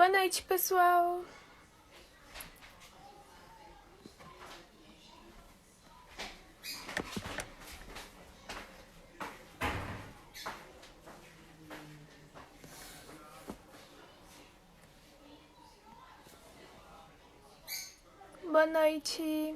Boa noite, pessoal. Boa noite.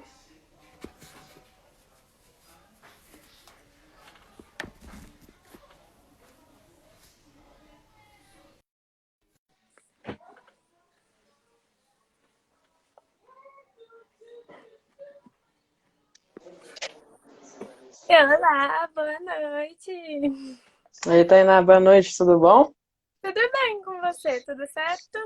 Olá, boa noite. Oi, Tainá, boa noite, tudo bom? Tudo bem com você? Tudo certo?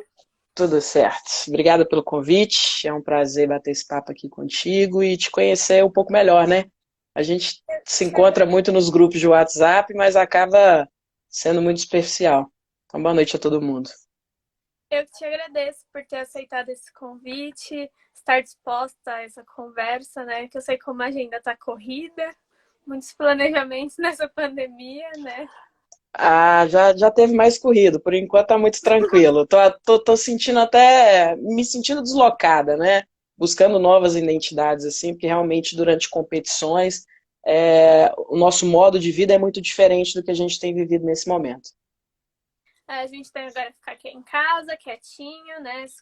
Tudo certo. Obrigada pelo convite. É um prazer bater esse papo aqui contigo e te conhecer um pouco melhor, né? A gente se Te encontra agra- muito nos grupos de WhatsApp, mas acaba sendo muito especial. Então, boa noite a todo mundo. Eu que te agradeço por ter aceitado esse convite, estar disposta a essa conversa, né? Que eu sei como a agenda tá corrida, muitos planejamentos nessa pandemia, né? Ah, já teve mais corrido, por enquanto tá muito tranquilo. Tô sentindo até, me sentindo deslocada, né? Buscando novas identidades, assim, porque realmente durante competições, o nosso modo de vida é muito diferente do que a gente tem vivido nesse momento. A gente tem agora que ficar aqui em casa, quietinho, né? Se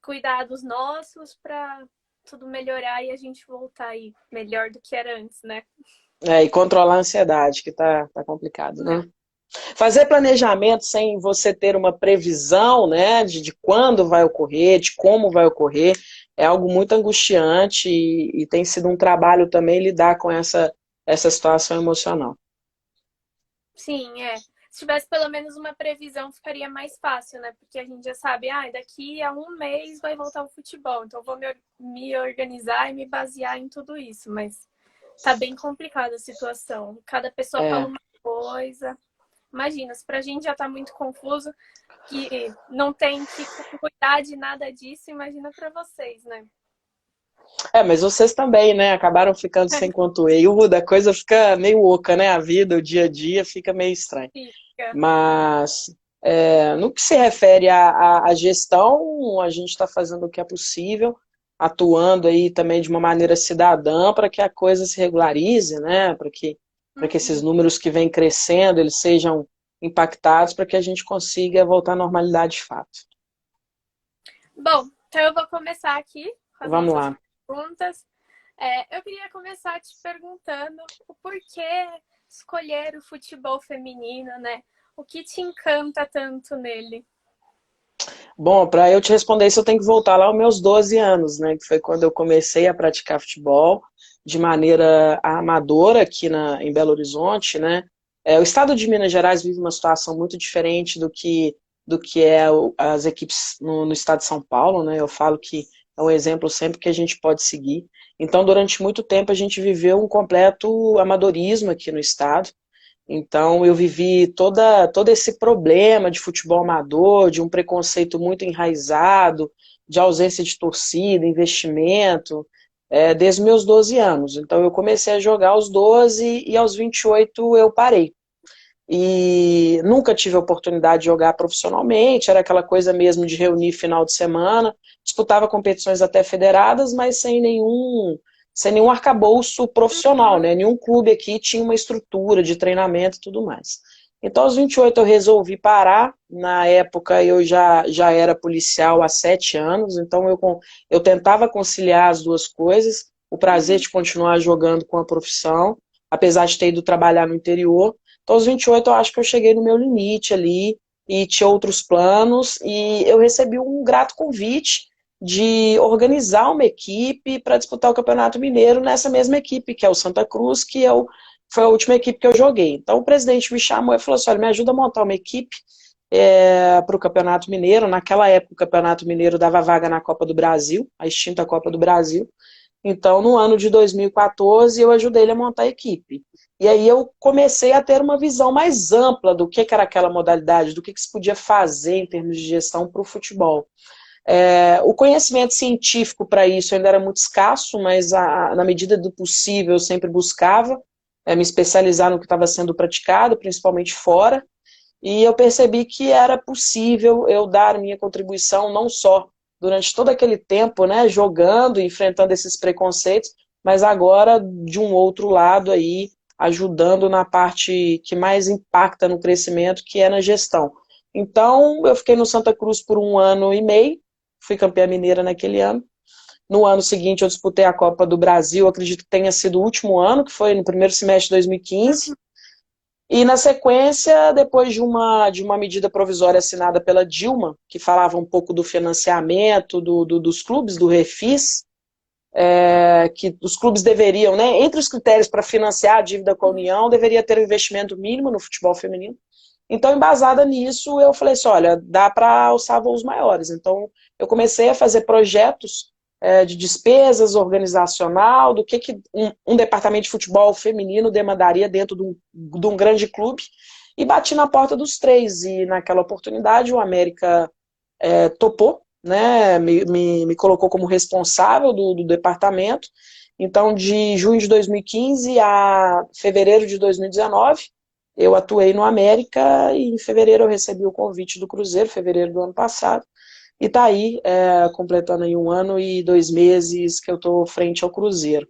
cuidar dos nossos para tudo melhorar e a gente voltar aí melhor do que era antes, né? E controlar a ansiedade, que tá complicado, né? Fazer planejamento sem você ter uma previsão, né, de quando vai ocorrer, de como vai ocorrer, é algo muito angustiante e tem sido um trabalho também lidar com essa situação emocional. Sim, é. Se tivesse pelo menos uma previsão, ficaria mais fácil, né? Porque a gente já sabe, daqui a um mês vai voltar o futebol, então eu vou me organizar e me basear em tudo isso. Mas tá bem complicada a situação. Cada pessoa fala É, uma coisa. Imagina, se pra gente já tá muito confuso, que não tem que cuidar de nada disso, imagina pra vocês, né? mas vocês também, né, acabaram ficando sem conteúdo, a coisa fica meio oca, né, a vida, o dia a dia fica meio estranho. Fica. Mas no que se refere à gestão, a gente está fazendo o que é possível, atuando aí também de uma maneira cidadã para que a coisa se regularize, né? Para que esses Uhum. números que vêm crescendo eles sejam impactados para que a gente consiga voltar à normalidade de fato. Bom, então eu vou começar aqui com as Vamos nossas lá. perguntas. Eu queria começar te perguntando o porquê escolher o futebol feminino, né? O que te encanta tanto nele? Bom, para eu te responder isso, eu tenho que voltar lá aos meus 12 anos, né? Que foi quando eu comecei a praticar futebol de maneira amadora aqui em Belo Horizonte, né? O estado de Minas Gerais vive uma situação muito diferente do que as equipes no estado de São Paulo, né? Eu falo que é um exemplo sempre que a gente pode seguir. Então, durante muito tempo, a gente viveu um completo amadorismo aqui no estado. Então, eu vivi todo esse problema de futebol amador, de um preconceito muito enraizado, de ausência de torcida, investimento, desde meus 12 anos. Então, eu comecei a jogar aos 12 e aos 28 eu parei. E nunca tive a oportunidade de jogar profissionalmente, era aquela coisa mesmo de reunir final de semana, disputava competições até federadas, mas sem nenhum arcabouço profissional, Uhum. né? Nenhum clube aqui tinha uma estrutura de treinamento e tudo mais. Então, aos 28 eu resolvi parar. Na época eu já era policial há 7 anos, então eu tentava conciliar as duas coisas, o prazer Uhum. de continuar jogando com a profissão, apesar de ter ido trabalhar no interior. Então, aos 28 eu acho que eu cheguei no meu limite ali e tinha outros planos e eu recebi um grato convite de organizar uma equipe para disputar o Campeonato Mineiro nessa mesma equipe, que é o Santa Cruz, foi a última equipe que eu joguei. Então o presidente me chamou e falou assim, olha, me ajuda a montar uma equipe para o Campeonato Mineiro. Naquela época o Campeonato Mineiro dava vaga na Copa do Brasil, a extinta Copa do Brasil. Então, no ano de 2014, eu ajudei ele a montar a equipe. E aí eu comecei a ter uma visão mais ampla do que era aquela modalidade, do que se podia fazer em termos de gestão para o futebol. O conhecimento científico para isso ainda era muito escasso, mas na medida do possível eu sempre buscava me especializar no que estava sendo praticado, principalmente fora. E eu percebi que era possível eu dar minha contribuição, não só durante todo aquele tempo, né, jogando, enfrentando esses preconceitos, mas agora de um outro lado aí, ajudando na parte que mais impacta no crescimento, que é na gestão. Então, eu fiquei no Santa Cruz por 1 ano e meio, fui campeã mineira naquele ano. No ano seguinte, eu disputei a Copa do Brasil, acredito que tenha sido o último ano, que foi no primeiro semestre de 2015. E na sequência, depois de uma medida provisória assinada pela Dilma, que falava um pouco do financiamento dos clubes, do Refis, que os clubes deveriam, né, entre os critérios para financiar a dívida com a União, deveria ter um investimento mínimo no futebol feminino. Então, embasada nisso, eu falei assim, olha, dá para alçar voos maiores. Então, eu comecei a fazer projetos de despesas organizacional, do que um departamento de futebol feminino demandaria dentro de um grande clube, e bati na porta dos três. E naquela oportunidade o América topou, né, me colocou como responsável do departamento. Então, de junho de 2015 a fevereiro de 2019, eu atuei no América, e em fevereiro eu recebi o convite do Cruzeiro, fevereiro do ano passado, e está aí, completando aí 1 ano e 2 meses que eu estou frente ao Cruzeiro.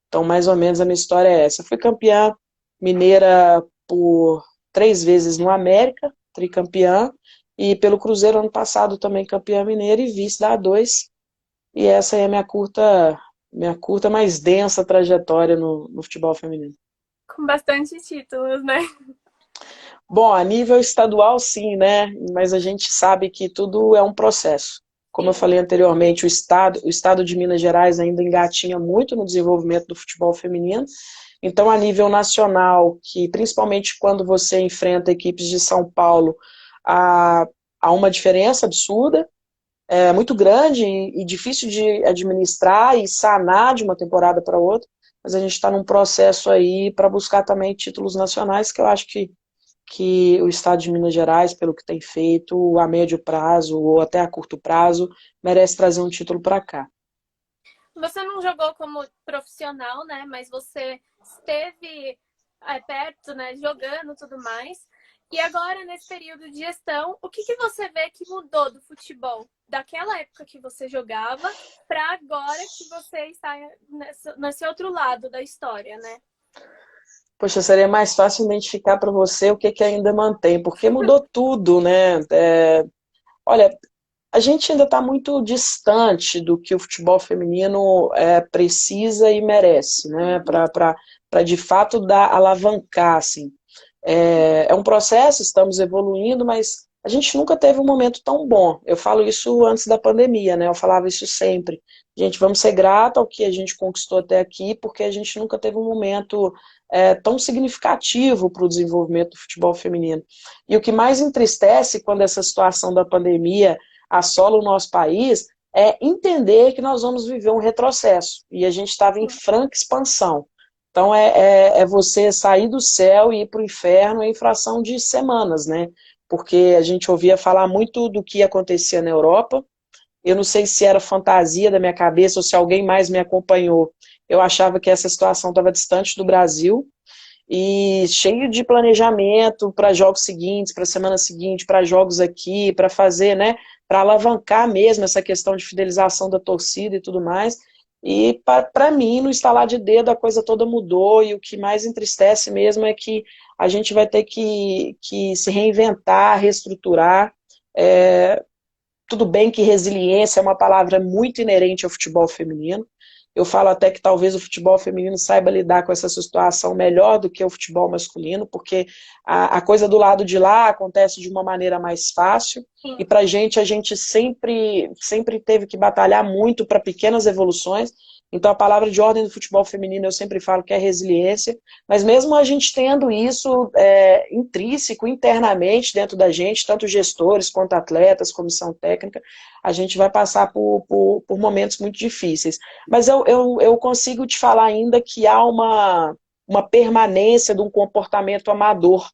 Então, mais ou menos a minha história é essa. Eu fui campeã mineira por 3 vezes no América, tricampeã, e pelo Cruzeiro ano passado também campeã mineira e vice da A2. E essa é a minha curta, mais densa trajetória no futebol feminino. Com bastante títulos, né? Bom, a nível estadual, sim, né? Mas a gente sabe que tudo é um processo. Como eu Sim. falei anteriormente, o estado de Minas Gerais ainda engatinha muito no desenvolvimento do futebol feminino. Então, a nível nacional, que principalmente quando você enfrenta equipes de São Paulo, há, há uma diferença absurda, muito grande e difícil de administrar e sanar de uma temporada para outra. Mas a gente está num processo aí para buscar também títulos nacionais, que eu acho que o estado de Minas Gerais, pelo que tem feito, a médio prazo ou até a curto prazo, merece trazer um título para cá. Você não jogou como profissional, né? Mas você esteve perto, né? Jogando e tudo mais. E agora, nesse período de gestão, o que você vê que mudou do futebol? Daquela época que você jogava para agora que você está nesse outro lado da história, né? Poxa, seria mais fácil identificar para você o que ainda mantém, porque mudou tudo, né? Olha, a gente ainda está muito distante do que o futebol feminino precisa e merece, né? Uhum. Para de fato alavancar, assim. É um processo, estamos evoluindo, mas a gente nunca teve um momento tão bom. Eu falo isso antes da pandemia, né? Eu falava isso sempre. Gente, vamos ser gratos ao que a gente conquistou até aqui, porque a gente nunca teve um momento tão significativo para o desenvolvimento do futebol feminino. E o que mais entristece quando essa situação da pandemia assola o nosso país é entender que nós vamos viver um retrocesso. E a gente estava em franca expansão. Então, é você sair do céu e ir para o inferno em fração de semanas, né? Porque a gente ouvia falar muito do que acontecia na Europa. Eu não sei se era fantasia da minha cabeça ou se alguém mais me acompanhou. Eu achava que essa situação estava distante do Brasil e cheio de planejamento para jogos seguintes, para a semana seguinte, para jogos aqui, para fazer, né? Para alavancar mesmo essa questão de fidelização da torcida e tudo mais. E para mim, no estalar de dedo, a coisa toda mudou, e o que mais entristece mesmo é que a gente vai ter que se reinventar, reestruturar. Tudo bem que resiliência é uma palavra muito inerente ao futebol feminino. Eu falo até que talvez o futebol feminino saiba lidar com essa situação melhor do que o futebol masculino, porque a coisa do lado de lá acontece de uma maneira mais fácil, e Sim. para a gente sempre teve que batalhar muito para pequenas evoluções. Então a palavra de ordem do futebol feminino eu sempre falo que é resiliência, mas mesmo a gente tendo isso intrínseco, internamente dentro da gente, tanto gestores quanto atletas, comissão técnica, a gente vai passar por momentos muito difíceis. Mas eu consigo te falar ainda que há uma permanência de um comportamento amador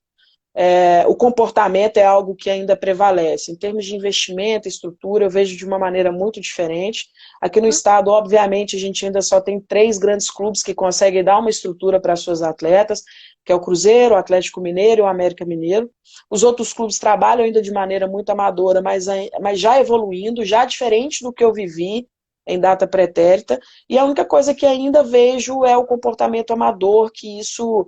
o comportamento é algo que ainda prevalece. Em termos de investimento, estrutura, eu vejo de uma maneira muito diferente. Aqui no estado, obviamente, a gente ainda só tem 3 grandes clubes que conseguem dar uma estrutura para suas atletas, que é o Cruzeiro, o Atlético Mineiro e o América Mineiro. Os outros clubes trabalham ainda de maneira muito amadora, mas já evoluindo, já diferente do que eu vivi em data pretérita, e a única coisa que ainda vejo é o comportamento amador, que isso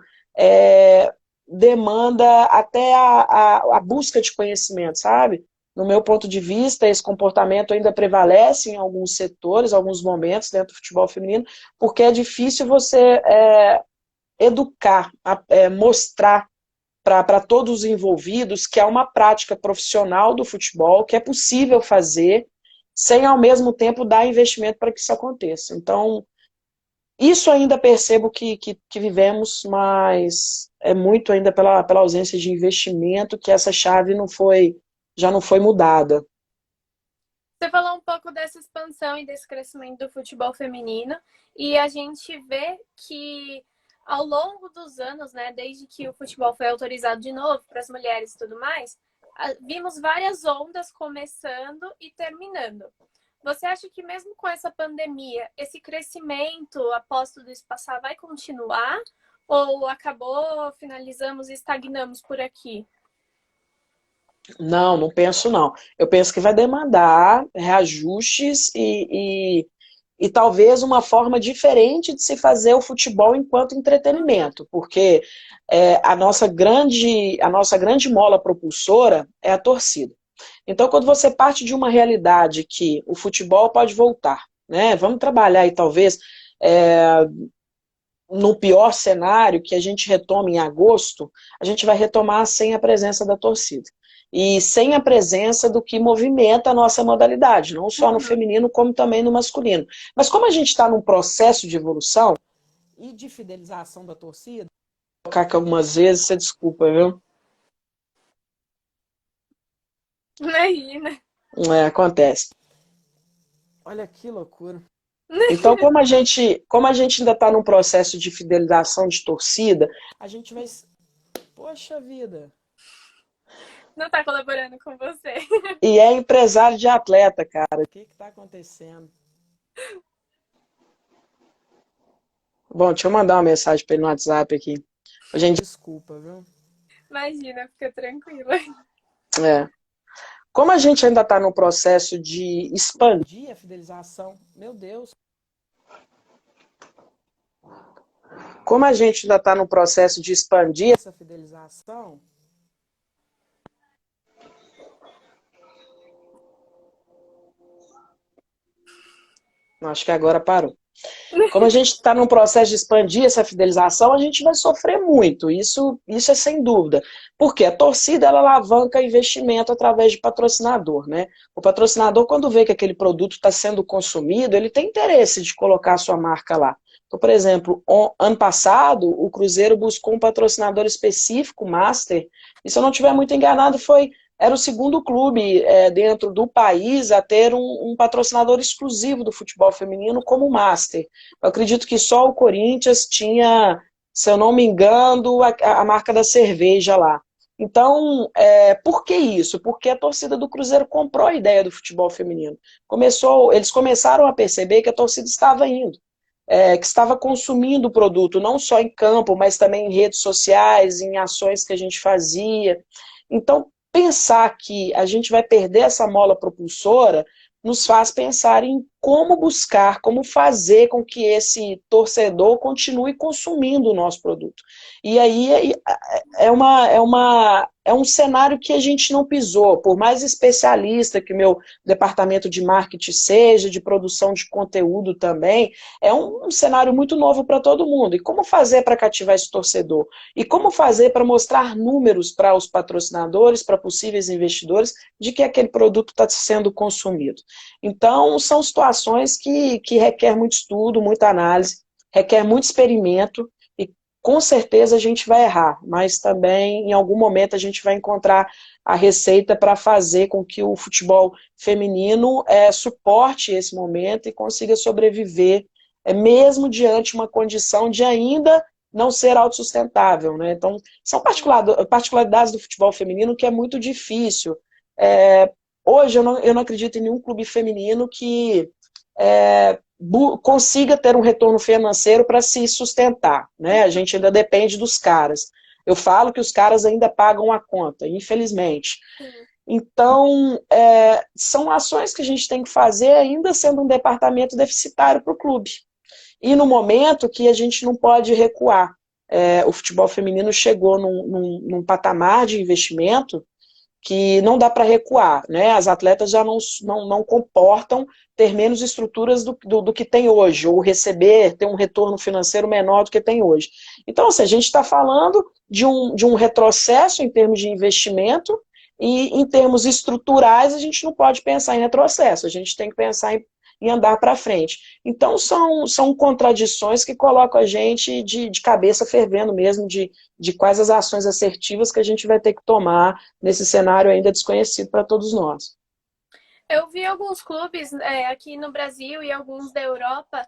demanda até a busca de conhecimento, sabe? No meu ponto de vista, esse comportamento ainda prevalece em alguns setores, alguns momentos dentro do futebol feminino, porque é difícil você educar, mostrar para todos os envolvidos que é uma prática profissional do futebol, que é possível fazer, sem ao mesmo tempo dar investimento para que isso aconteça. Então, isso ainda percebo que vivemos, mas é muito ainda pela ausência de investimento que essa chave já não foi mudada. Você falou um pouco dessa expansão e desse crescimento do futebol feminino, e a gente vê que ao longo dos anos, né, desde que o futebol foi autorizado de novo para as mulheres e tudo mais, vimos várias ondas começando e terminando. Você acha que mesmo com essa pandemia, esse crescimento após tudo isso passar vai continuar? Ou acabou, finalizamos e estagnamos por aqui? Não, não penso não. Eu penso que vai demandar reajustes e talvez uma forma diferente de se fazer o futebol enquanto entretenimento, porque a nossa grande mola propulsora é a torcida. Então, quando você parte de uma realidade que o futebol pode voltar, né? Vamos trabalhar aí talvez no pior cenário, que a gente retome em agosto, a gente vai retomar sem a presença da torcida. E sem a presença do que movimenta a nossa modalidade, não só no feminino, como também no masculino. Mas como a gente está num processo de evolução e de fidelização da torcida, vou colocar aqui algumas vezes, você desculpa, viu? Imagina. Acontece. Olha que loucura. Então, como a gente ainda está num processo de fidelização de torcida, a gente vai... Poxa vida! Não está colaborando com você. E é empresário de atleta, cara. O que está acontecendo? Bom, deixa eu mandar uma mensagem para ele no WhatsApp aqui. Gente, desculpa, viu? Imagina, fica tranquila. Como a gente ainda está no processo de expandir a fidelização, meu Deus. Como a gente ainda está no processo de expandir essa fidelização, acho que agora parou. Como a gente está num processo de expandir essa fidelização, a gente vai sofrer muito, isso é sem dúvida. Porque a torcida, ela alavanca investimento através de patrocinador, né? O patrocinador, quando vê que aquele produto está sendo consumido, ele tem interesse de colocar a sua marca lá. Então, por exemplo, ano passado, o Cruzeiro buscou um patrocinador específico, Master, e se eu não estiver muito enganado, era o segundo clube dentro do país a ter um patrocinador exclusivo do futebol feminino como Master. Eu acredito que só o Corinthians tinha, se eu não me engano, a marca da cerveja lá. Então, por que isso? Porque a torcida do Cruzeiro comprou a ideia do futebol feminino. Eles começaram a perceber que a torcida estava indo, que estava consumindo o produto, não só em campo, mas também em redes sociais, em ações que a gente fazia. Então, pensar que a gente vai perder essa mola propulsora nos faz pensar em como buscar, como fazer com que esse torcedor continue consumindo o nosso produto. E aí é um cenário que a gente não pisou, por mais especialista que meu departamento de marketing seja, de produção de conteúdo também, é um cenário muito novo para todo mundo. E como fazer para cativar esse torcedor? E como fazer para mostrar números para os patrocinadores, para possíveis investidores, de que aquele produto está sendo consumido? Então, são situações que requer muito estudo, muita análise, requer muito experimento, e com certeza a gente vai errar, mas também em algum momento a gente vai encontrar a receita para fazer com que o futebol feminino suporte esse momento e consiga sobreviver, mesmo diante de uma condição de ainda não ser autossustentável, né? Então, são particularidades do futebol feminino que é muito difícil. Hoje eu não acredito em nenhum clube feminino que consiga ter um retorno financeiro para se sustentar, né? A gente ainda depende dos caras. Eu falo que os caras ainda pagam a conta, infelizmente. Sim. Então, são ações que a gente tem que fazer ainda sendo um departamento deficitário para o clube. E no momento que a gente não pode recuar. O futebol feminino chegou num patamar de investimento que não dá para recuar, né? As atletas já não comportam ter menos estruturas do que tem hoje, ou ter um retorno financeiro menor do que tem hoje. Então, assim, a gente está falando de um retrocesso em termos de investimento, e em termos estruturais a gente não pode pensar em retrocesso, a gente tem que pensar em andar para frente. Então, são contradições que colocam a gente de cabeça fervendo mesmo, de quais as ações assertivas que a gente vai ter que tomar nesse cenário ainda desconhecido para todos nós. Eu vi alguns clubes aqui no Brasil e alguns da Europa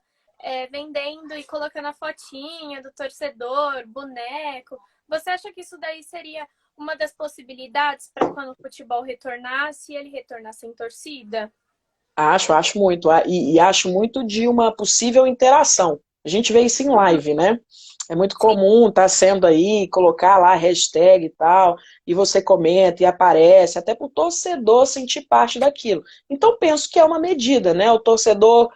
vendendo e colocando a fotinha do torcedor, boneco. Você acha que isso daí seria uma das possibilidades para quando o futebol retornar, se ele retornar sem torcida? Acho muito. E acho muito de uma possível interação. A gente vê isso em live, né? É muito Sim. comum estar sendo aí, colocar lá a hashtag e tal, e você comenta e aparece, até para o torcedor sentir parte daquilo. Então, penso que é uma medida, né? O torcedor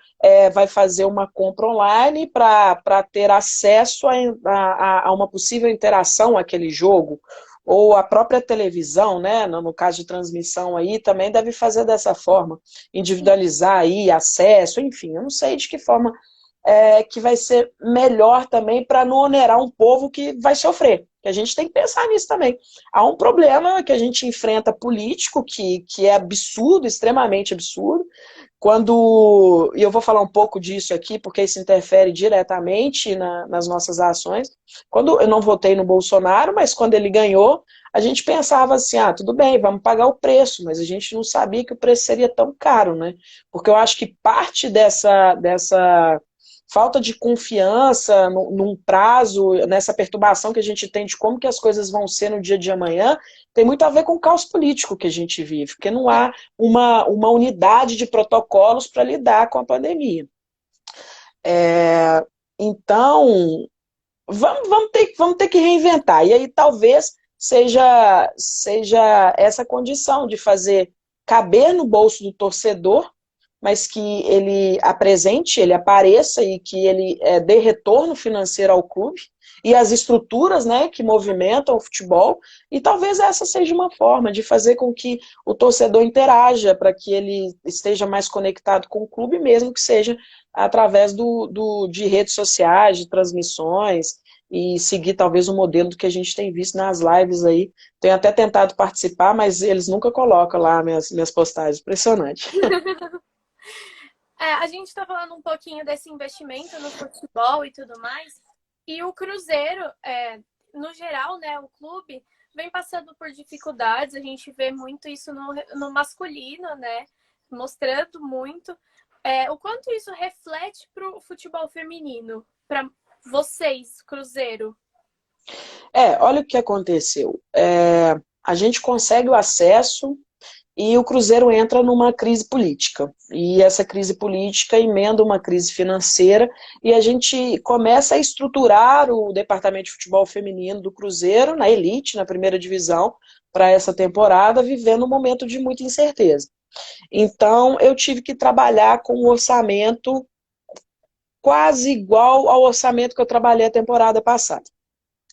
vai fazer uma compra online para ter acesso a uma possível interação àquele jogo, ou a própria televisão, né? No caso de transmissão aí, também deve fazer dessa forma, individualizar aí acesso, enfim, eu não sei de que forma que vai ser melhor também para não onerar um povo que vai sofrer. Que a gente tem que pensar nisso também. Há um problema que a gente enfrenta político, que é absurdo, extremamente absurdo, e eu vou falar um pouco disso aqui, porque isso interfere diretamente nas nossas ações. Quando eu não votei no Bolsonaro, mas quando ele ganhou, a gente pensava assim, tudo bem, vamos pagar o preço, mas a gente não sabia que o preço seria tão caro, né? Porque eu acho que parte dessa falta de confiança num prazo, nessa perturbação que a gente tem de como que as coisas vão ser no dia de amanhã, tem muito a ver com o caos político que a gente vive, porque não há uma unidade de protocolos para lidar com a pandemia. Então, vamos ter que reinventar. E aí talvez seja essa condição de fazer caber no bolso do torcedor, mas que ele apresente, ele apareça e que ele dê retorno financeiro ao clube e às estruturas, né, que movimentam o futebol, e talvez essa seja uma forma de fazer com que o torcedor interaja, para que ele esteja mais conectado com o clube, mesmo que seja através de redes sociais, de transmissões, e seguir talvez o modelo do que a gente tem visto nas lives aí. Tenho até tentado participar, mas eles nunca colocam lá minhas postagens. Impressionante. A gente está falando um pouquinho desse investimento no futebol e tudo mais. E o Cruzeiro, no geral, né, o clube vem passando por dificuldades. A gente vê muito isso no masculino, né, mostrando muito. O quanto isso reflete para o futebol feminino, para vocês, Cruzeiro? Olha o que aconteceu. A gente consegue o acesso e o Cruzeiro entra numa crise política. E essa crise política emenda uma crise financeira e a gente começa a estruturar o departamento de futebol feminino do Cruzeiro, na elite, na primeira divisão, para essa temporada, vivendo um momento de muita incerteza. Então, eu tive que trabalhar com um orçamento quase igual ao orçamento que eu trabalhei a temporada passada.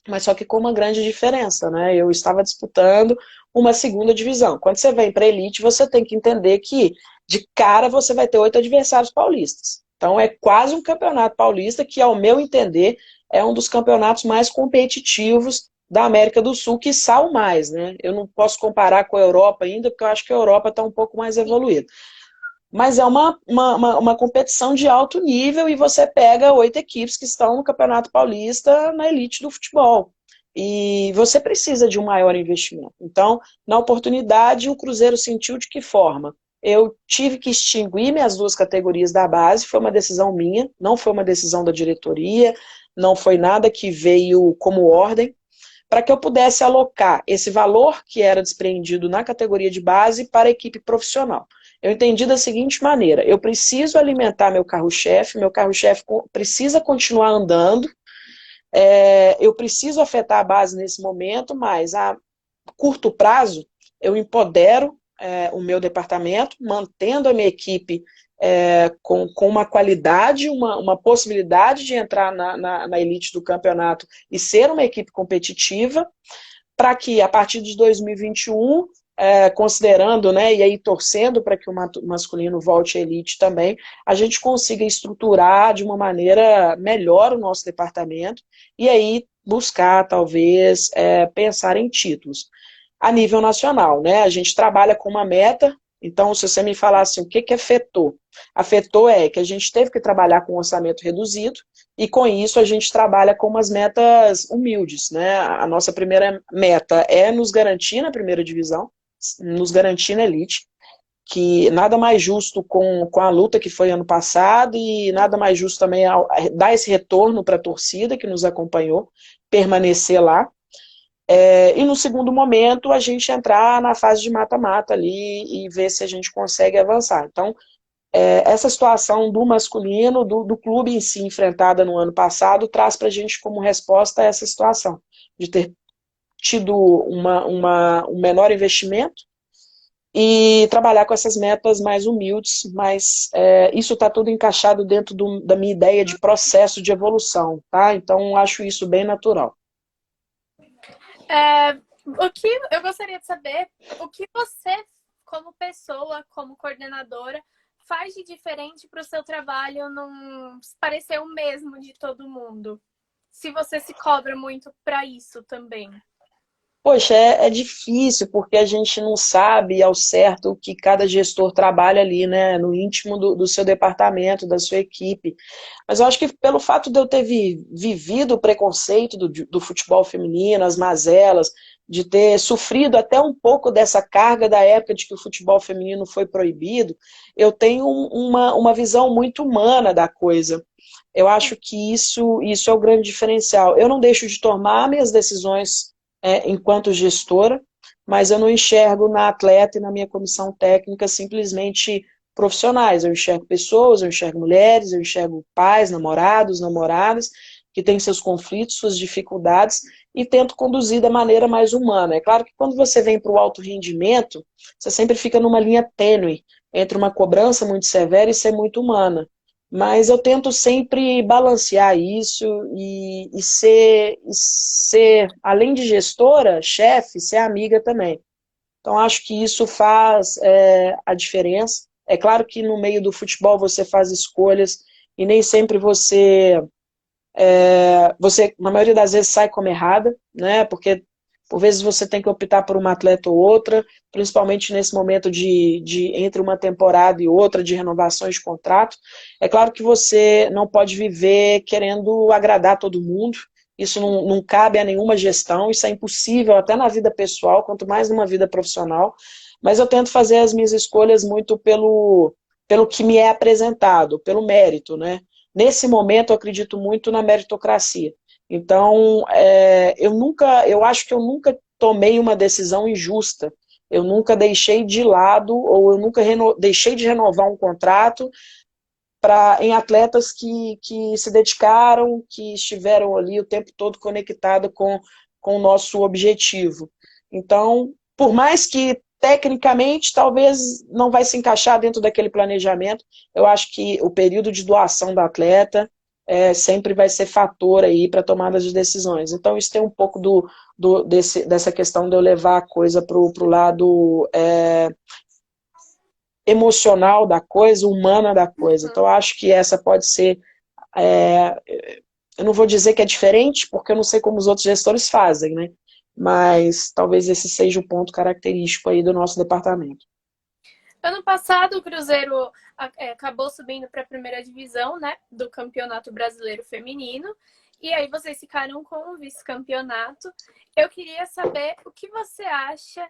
Mas só que com uma grande diferença, né? Eu estava disputando uma segunda divisão. Quando você vem para a elite, você tem que entender que, de cara, você vai ter 8 adversários paulistas. Então, é quase um campeonato paulista que, ao meu entender, é um dos campeonatos mais competitivos da América do Sul, quiçá o mais, né? Eu não posso comparar com a Europa ainda, porque eu acho que a Europa está um pouco mais evoluída. Mas é uma competição de alto nível e você pega 8 equipes que estão no Campeonato Paulista na elite do futebol. E você precisa de um maior investimento. Então, na oportunidade, o Cruzeiro sentiu de que forma? Eu tive que extinguir minhas 2 categorias da base, foi uma decisão minha, não foi uma decisão da diretoria, não foi nada que veio como ordem, para que eu pudesse alocar esse valor que era despreendido na categoria de base para a equipe profissional. Eu entendi da seguinte maneira: eu preciso alimentar meu carro-chefe precisa continuar andando, eu preciso afetar a base nesse momento, mas a curto prazo eu empodero o meu departamento, mantendo a minha equipe com uma qualidade, uma possibilidade de entrar na elite do campeonato e ser uma equipe competitiva, para que a partir de 2021, considerando, né, e aí torcendo para que o masculino volte à elite também, a gente consiga estruturar de uma maneira melhor o nosso departamento e aí buscar, talvez, pensar em títulos. A nível nacional, né, a gente trabalha com uma meta. Então, se você me falar assim, o que afetou? Afetou que a gente teve que trabalhar com um orçamento reduzido, e com isso a gente trabalha com umas metas humildes, né? A nossa primeira meta é nos garantir na primeira divisão, nos garantir na elite, que nada mais justo com a luta que foi ano passado, e nada mais justo também dar esse retorno para a torcida que nos acompanhou, permanecer lá. E no segundo momento a gente entrar na fase de mata-mata ali e ver se a gente consegue avançar. Então, essa situação do masculino, do clube em si enfrentada no ano passado, traz para a gente como resposta essa situação, de ter tido um menor investimento e trabalhar com essas metas mais humildes, mas isso está tudo encaixado dentro da minha ideia de processo de evolução, tá? Então, acho isso bem natural. O que eu gostaria de saber, o que você, como pessoa, como coordenadora, faz de diferente para o seu trabalho não parecer o mesmo de todo mundo? Se você se cobra muito para isso também. Poxa, é difícil, porque a gente não sabe ao certo o que cada gestor trabalha ali, né, no íntimo do seu departamento, da sua equipe. Mas eu acho que pelo fato de eu ter vivido o preconceito do futebol feminino, as mazelas, de ter sofrido até um pouco dessa carga da época de que o futebol feminino foi proibido, eu tenho uma visão muito humana da coisa. Eu acho que isso é o grande diferencial. Eu não deixo de tomar minhas decisões enquanto gestora, mas eu não enxergo na atleta e na minha comissão técnica simplesmente profissionais. Eu enxergo pessoas, eu enxergo mulheres, eu enxergo pais, namorados, namoradas, que têm seus conflitos, suas dificuldades, e tento conduzir da maneira mais humana. É claro que quando você vem para o alto rendimento, você sempre fica numa linha tênue entre uma cobrança muito severa e ser muito humana. Mas eu tento sempre balancear isso e ser, além de gestora, chefe, ser amiga também. Então, acho que isso faz a diferença. É claro que no meio do futebol você faz escolhas e nem sempre você, na maioria das vezes, sai como errada, né? Porque por vezes você tem que optar por uma atleta ou outra, principalmente nesse momento entre uma temporada e outra, de renovações de contrato. É claro que você não pode viver querendo agradar todo mundo, isso não cabe a nenhuma gestão, isso é impossível até na vida pessoal, quanto mais numa vida profissional, mas eu tento fazer as minhas escolhas muito pelo que me é apresentado, pelo mérito, né? Nesse momento eu acredito muito na meritocracia. Então, eu acho que eu nunca tomei uma decisão injusta. Eu nunca deixei de lado, ou eu nunca deixei de renovar um contrato em atletas que se dedicaram, que estiveram ali o tempo todo conectados com o nosso objetivo. Então, por mais que tecnicamente talvez não vai se encaixar dentro daquele planejamento, eu acho que o período de doação do atleta sempre vai ser fator aí para tomada de decisões. Então, isso tem um pouco dessa questão de eu levar a coisa para o lado emocional da coisa, humana da coisa. Então, eu acho que essa pode ser... eu não vou dizer que é diferente, porque eu não sei como os outros gestores fazem, né? Mas talvez esse seja o ponto característico aí do nosso departamento. Ano passado, o Cruzeiro acabou subindo para a primeira divisão, né, do Campeonato Brasileiro Feminino. E aí vocês ficaram com o vice-campeonato. Eu queria saber o que você acha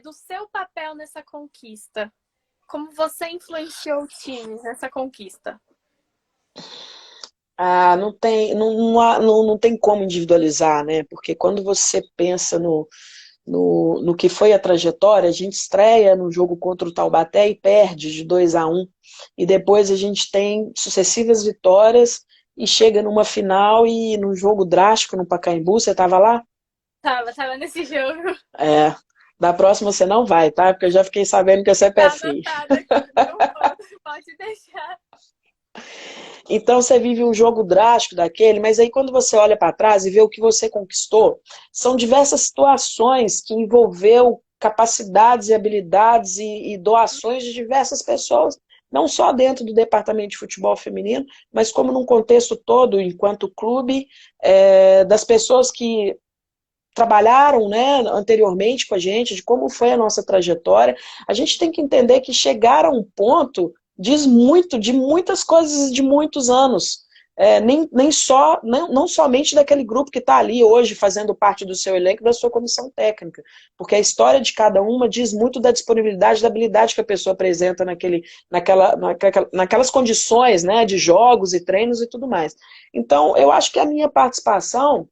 do seu papel nessa conquista. Como você influenciou o time nessa conquista? Ah, não tem, não tem como individualizar, né? Porque quando você pensa no que foi a trajetória, a gente estreia no jogo contra o Taubaté e perde de 2-1. E depois a gente tem sucessivas vitórias e chega numa final e num jogo drástico no Pacaembu, você estava lá? Tava nesse jogo. É. Da próxima você não vai, tá? Porque eu já fiquei sabendo que você é pé Tá frio. anotado aqui, não vou, pode deixar. Então você vive um jogo drástico daquele, mas aí quando você olha para trás e vê o que você conquistou, são diversas situações que envolveu capacidades e habilidades e doações de diversas pessoas, não só dentro do departamento de futebol feminino, mas como num contexto todo, enquanto clube, das pessoas que trabalharam, né, anteriormente com a gente, de como foi a nossa trajetória. A gente tem que entender que chegar a um ponto diz muito de muitas coisas de muitos anos. Nem só, não somente daquele grupo que está ali hoje fazendo parte do seu elenco, da sua comissão técnica, porque a história de cada uma diz muito da disponibilidade, da habilidade que a pessoa apresenta naquelas condições, né, de jogos e treinos e tudo mais. Então, eu acho que a minha participação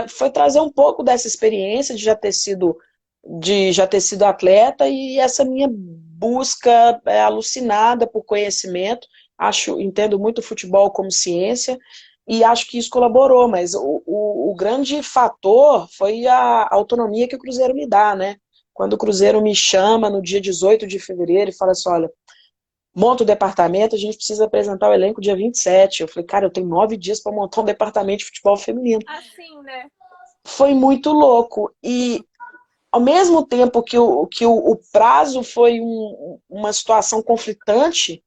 foi trazer um pouco dessa experiência de já ter sido atleta e essa minha busca alucinada por conhecimento. Entendo muito o futebol como ciência e acho que isso colaborou, mas o grande fator foi a autonomia que o Cruzeiro me dá, né? Quando o Cruzeiro me chama no dia 18 de fevereiro e fala assim, olha, monta o departamento, a gente precisa apresentar o elenco dia 27. Eu falei, cara, eu tenho 9 dias para montar um departamento de futebol feminino. Assim, né? Foi muito louco. E ao mesmo tempo que o prazo foi uma situação conflitante,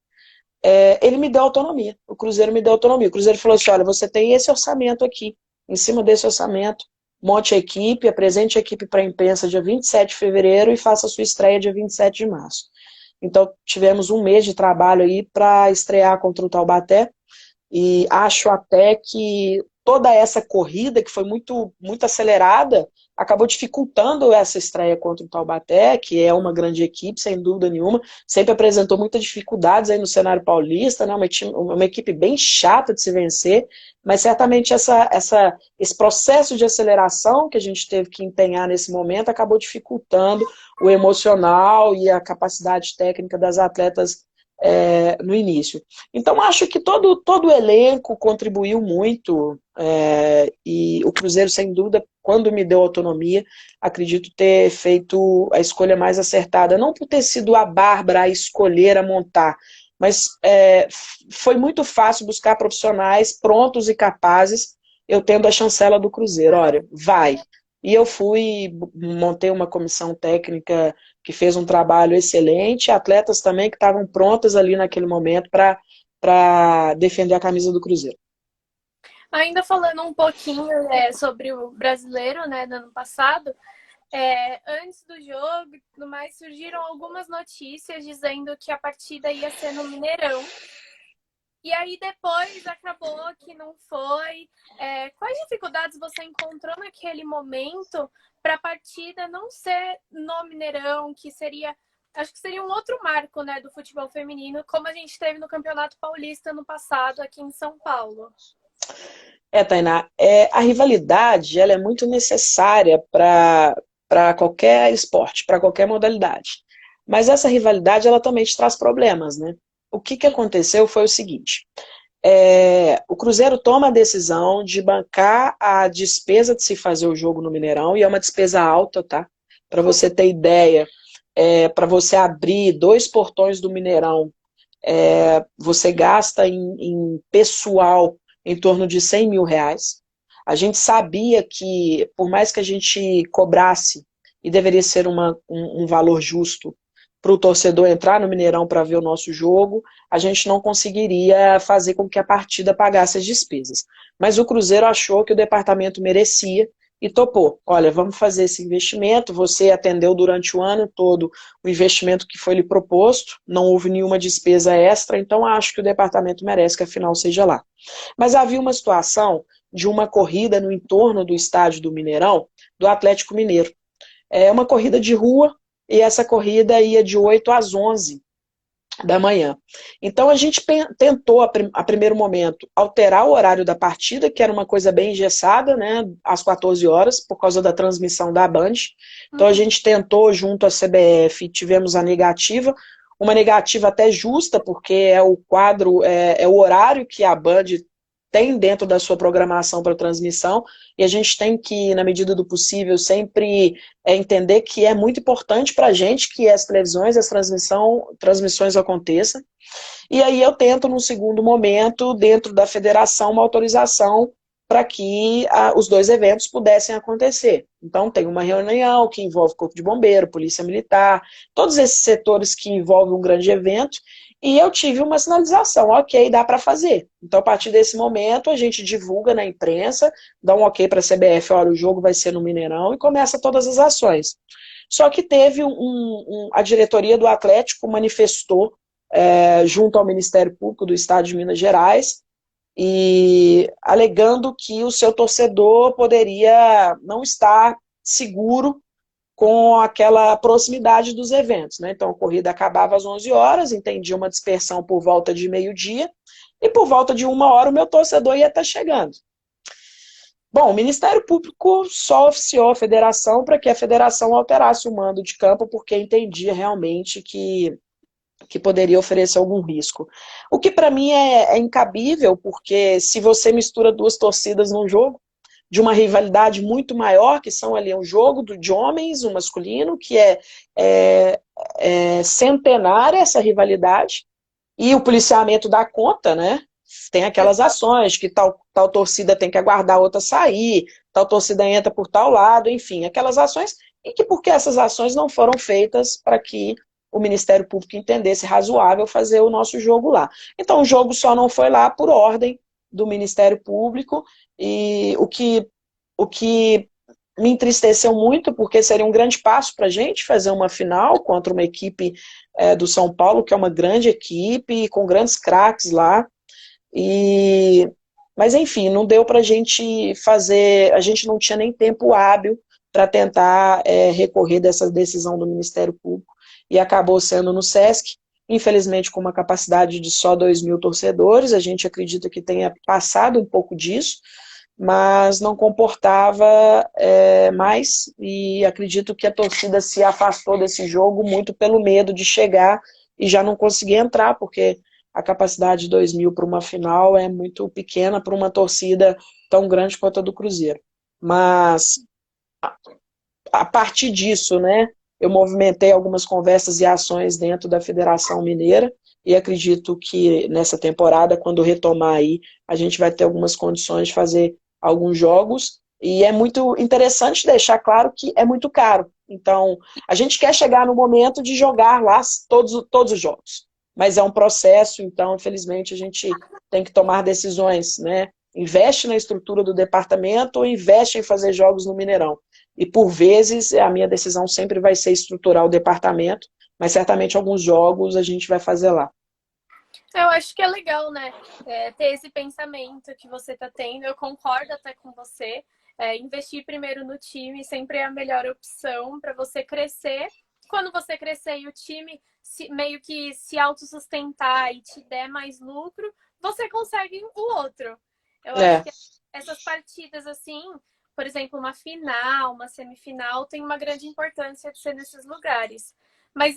ele me deu autonomia. O Cruzeiro me deu autonomia. O Cruzeiro falou assim, olha, você tem esse orçamento aqui. Em cima desse orçamento, monte a equipe, apresente a equipe para a imprensa dia 27 de fevereiro e faça a sua estreia dia 27 de março. Então, tivemos um mês de trabalho aí para estrear contra o Taubaté. E acho até que toda essa corrida, que foi muito, muito acelerada, acabou dificultando essa estreia contra o Taubaté, que é uma grande equipe, sem dúvida nenhuma. Sempre apresentou muitas dificuldades aí no cenário paulista, né? Uma equipe bem chata de se vencer, mas certamente esse processo de aceleração que a gente teve que empenhar nesse momento acabou dificultando o emocional e a capacidade técnica das atletas no início. Então, acho que todo o elenco contribuiu muito, e o Cruzeiro, sem dúvida, quando me deu autonomia, acredito ter feito a escolha mais acertada, não por ter sido a Bárbara a escolher, a montar, mas foi muito fácil buscar profissionais prontos e capazes, eu tendo a chancela do Cruzeiro, olha, vai. E eu montei uma comissão técnica que fez um trabalho excelente, atletas também que estavam prontas ali naquele momento para defender a camisa do Cruzeiro. Ainda falando um pouquinho sobre o brasileiro, né, do ano passado, antes do jogo e tudo mais, surgiram algumas notícias dizendo que a partida ia ser no Mineirão. E aí depois acabou que não foi. Quais dificuldades você encontrou naquele momento para a partida não ser no Mineirão, que seria, acho que seria um outro marco, né, do futebol feminino, como a gente teve no Campeonato Paulista no passado aqui em São Paulo? Tainá, a rivalidade ela é muito necessária para qualquer esporte, para qualquer modalidade. Mas essa rivalidade ela também te traz problemas, né? O que aconteceu foi o seguinte, o Cruzeiro toma a decisão de bancar a despesa de se fazer o jogo no Mineirão, e é uma despesa alta, tá? Para você ter ideia, para você abrir 2 portões do Mineirão, você gasta em pessoal em torno de 100 mil reais. A gente sabia que, por mais que a gente cobrasse, e deveria ser um valor justo para o torcedor entrar no Mineirão para ver o nosso jogo, a gente não conseguiria fazer com que a partida pagasse as despesas. Mas o Cruzeiro achou que o departamento merecia e topou. Olha, vamos fazer esse investimento, você atendeu durante o ano todo o investimento que foi lhe proposto, não houve nenhuma despesa extra, então acho que o departamento merece que a final seja lá. Mas havia uma situação de uma corrida no entorno do estádio do Mineirão, do Atlético Mineiro. É uma corrida de rua, e essa corrida ia de 8 às 11. da manhã. Então a gente tentou, a primeiro momento, alterar o horário da partida, que era uma coisa bem engessada, né, às 14 horas, por causa da transmissão da Band. Então a Uhum. gente tentou, junto à CBF, tivemos a negativa, uma negativa até justa, porque é o quadro, é o horário que a Band tem dentro da sua programação para transmissão, e a gente tem que, na medida do possível, sempre entender que é muito importante para a gente que as televisões, as transmissões aconteçam. E aí eu tento, num segundo momento, dentro da federação, uma autorização para que os dois eventos pudessem acontecer. Então tem uma reunião que envolve Corpo de Bombeiro, Polícia Militar, todos esses setores que envolvem um grande evento, e eu tive uma sinalização, ok, dá para fazer. Então a partir desse momento a gente divulga na imprensa, dá um ok para a CBF, olha, o jogo vai ser no Mineirão, e começa todas as ações. Só que teve a diretoria do Atlético manifestou junto ao Ministério Público do Estado de Minas Gerais, e alegando que o seu torcedor poderia não estar seguro com aquela proximidade dos eventos, né? Então a corrida acabava às 11 horas, entendia uma dispersão por volta de meio-dia, e por volta de 1 hora o meu torcedor ia estar chegando. Bom, o Ministério Público só oficiou a federação para que a federação alterasse o mando de campo, porque entendia realmente que poderia oferecer algum risco. O que para mim é incabível, porque se você mistura duas torcidas num jogo, de uma rivalidade muito maior, que são ali um jogo de homens, o masculino, que é centenária essa rivalidade, e o policiamento dá conta, né? Tem aquelas ações que tal torcida tem que aguardar a outra sair, tal torcida entra por tal lado, enfim, aquelas ações, e que porque essas ações não foram feitas para que o Ministério Público entendesse razoável fazer o nosso jogo lá. Então o jogo só não foi lá por ordem do Ministério Público, e o que me entristeceu muito, porque seria um grande passo para a gente fazer uma final contra uma equipe do São Paulo, que é uma grande equipe, com grandes craques lá, mas enfim, não deu para a gente fazer, a gente não tinha nem tempo hábil para tentar recorrer dessa decisão do Ministério Público, e acabou sendo no Sesc, infelizmente com uma capacidade de só 2.000 torcedores, a gente acredita que tenha passado um pouco disso, mas não comportava mais, e acredito que a torcida se afastou desse jogo muito pelo medo de chegar e já não conseguir entrar, porque a capacidade de 2.000 para uma final é muito pequena para uma torcida tão grande quanto a do Cruzeiro. Mas a partir disso, né, eu movimentei algumas conversas e ações dentro da Federação Mineira, e acredito que nessa temporada, quando retomar aí, a gente vai ter algumas condições de fazer alguns jogos, e é muito interessante deixar claro que é muito caro. Então, a gente quer chegar no momento de jogar lá todos os jogos, mas é um processo, então, infelizmente, a gente tem que tomar decisões, né? Investe na estrutura do departamento ou investe em fazer jogos no Mineirão. E, por vezes, a minha decisão sempre vai ser estruturar o departamento, mas certamente alguns jogos a gente vai fazer lá. Eu acho que é legal, né? Ter esse pensamento que você está tendo. Eu concordo até com você. Investir primeiro no time sempre é a melhor opção para você crescer. Quando você crescer e o time meio que se autossustentar e te der mais lucro, você consegue o outro. Eu acho que essas partidas assim, por exemplo, uma final, uma semifinal, tem uma grande importância de ser nesses lugares. Mas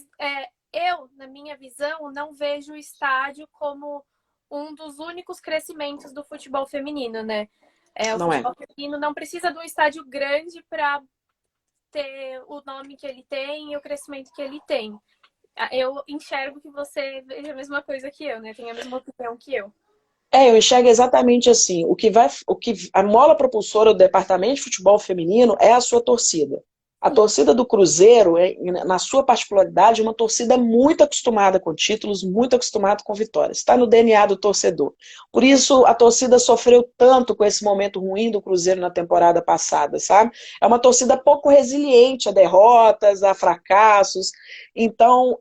eu, na minha visão, não vejo o estádio como um dos únicos crescimentos do futebol feminino, né? O futebol feminino não precisa de um estádio grande para ter o nome que ele tem e o crescimento que ele tem. Eu enxergo que você veja a mesma coisa que eu, né? Tem a mesma opinião que eu. Eu enxergo exatamente assim. A mola propulsora do departamento de futebol feminino é a sua torcida. A torcida do Cruzeiro, na sua particularidade, é uma torcida muito acostumada com títulos, muito acostumada com vitórias. Está no DNA do torcedor. Por isso, a torcida sofreu tanto com esse momento ruim do Cruzeiro na temporada passada, sabe? É uma torcida pouco resiliente a derrotas, a fracassos. Então,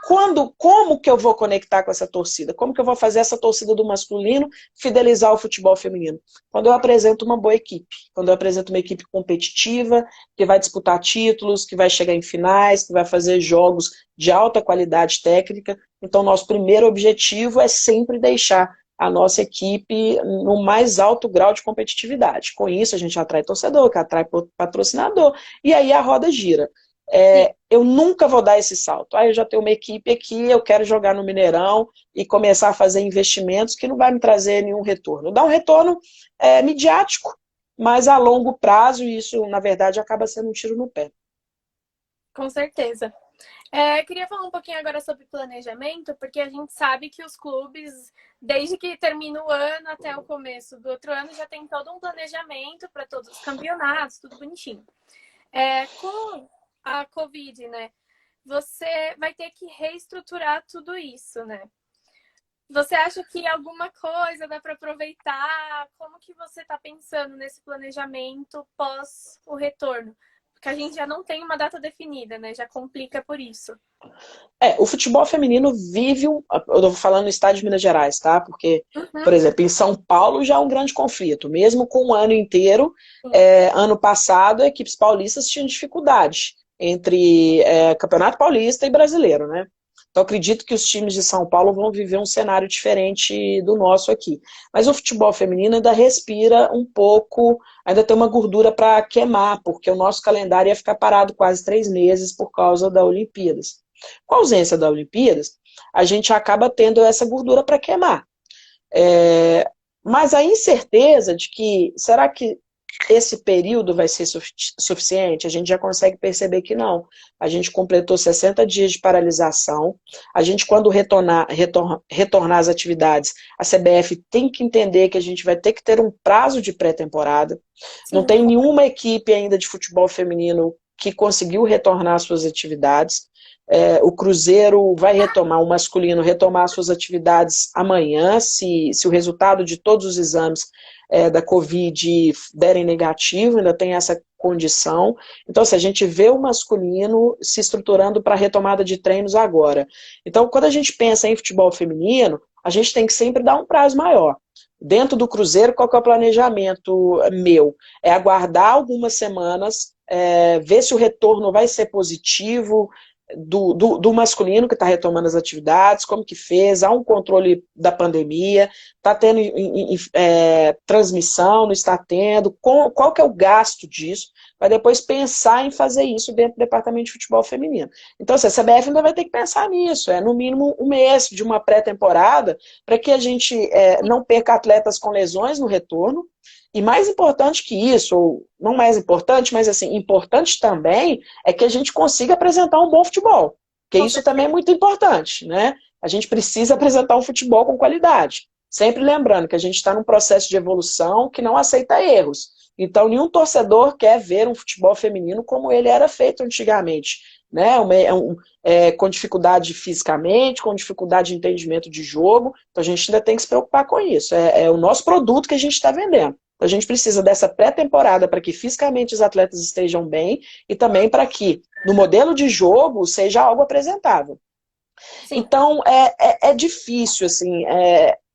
como que eu vou conectar com essa torcida? Como que eu vou fazer essa torcida do masculino fidelizar o futebol feminino? Quando eu apresento uma boa equipe, quando eu apresento uma equipe competitiva, que vai disputar títulos, que vai chegar em finais, que vai fazer jogos de alta qualidade técnica. Então, nosso primeiro objetivo é sempre deixar a nossa equipe no mais alto grau de competitividade. Com isso, a gente atrai torcedor, que atrai patrocinador, e aí a roda gira. Eu nunca vou dar esse salto. Eu já tenho uma equipe aqui, eu quero jogar no Mineirão e começar a fazer investimentos que não vai me trazer nenhum retorno. Dá um retorno midiático, mas a longo prazo isso, na verdade, acaba sendo um tiro no pé. Com certeza. Queria falar um pouquinho agora sobre planejamento, porque a gente sabe que os clubes, desde que termina o ano até o começo do outro ano, já tem todo um planejamento para todos os campeonatos, tudo bonitinho. Com a Covid, né? Você vai ter que reestruturar tudo isso, né? Você acha que alguma coisa dá para aproveitar? Como que você está pensando nesse planejamento pós o retorno? Porque a gente já não tem uma data definida, né? Já complica por isso. O futebol feminino vive, eu estou falando no estado de Minas Gerais, tá? Porque, por exemplo, em São Paulo já é um grande conflito. Mesmo com o ano inteiro, ano passado, equipes paulistas tinham dificuldade entre Campeonato Paulista e Brasileiro, né? Então, acredito que os times de São Paulo vão viver um cenário diferente do nosso aqui. Mas o futebol feminino ainda respira um pouco, ainda tem uma gordura para queimar, porque o nosso calendário ia ficar parado quase 3 meses por causa da Olimpíadas. Com a ausência da Olimpíadas, a gente acaba tendo essa gordura para queimar. Mas a incerteza de que, será que esse período vai ser suficiente? A gente já consegue perceber que não. A gente completou 60 dias de paralisação. A gente, quando retornar às atividades, a CBF tem que entender que a gente vai ter que ter um prazo de pré-temporada. Não tem nenhuma equipe ainda de futebol feminino que conseguiu retornar às suas atividades. O Cruzeiro vai retomar, o masculino retomar suas atividades amanhã, se o resultado de todos os exames da Covid derem negativo, ainda tem essa condição. Então, se a gente vê o masculino se estruturando para a retomada de treinos agora. Então, quando a gente pensa em futebol feminino, a gente tem que sempre dar um prazo maior. Dentro do Cruzeiro, qual que é o planejamento meu? É aguardar algumas semanas, ver se o retorno vai ser positivo, do masculino que está retomando as atividades, como que fez, há um controle da pandemia, está tendo transmissão, não está tendo, qual que é o gasto disso, para depois pensar em fazer isso dentro do departamento de futebol feminino. Então, assim, a CBF ainda vai ter que pensar nisso, no mínimo um mês de uma pré-temporada, para que a gente não perca atletas com lesões no retorno. E mais importante que isso, ou não mais importante, mas assim, importante também, é que a gente consiga apresentar um bom futebol. Porque isso também é muito importante, né? A gente precisa apresentar um futebol com qualidade. Sempre lembrando que a gente está num processo de evolução que não aceita erros. Então, nenhum torcedor quer ver um futebol feminino como ele era feito antigamente, né? Com dificuldade fisicamente, com dificuldade de entendimento de jogo. Então, a gente ainda tem que se preocupar com isso. É o nosso produto que a gente está vendendo. A gente precisa dessa pré-temporada para que fisicamente os atletas estejam bem e também para que, no modelo de jogo, seja algo apresentável. Sim. Então, é difícil, assim,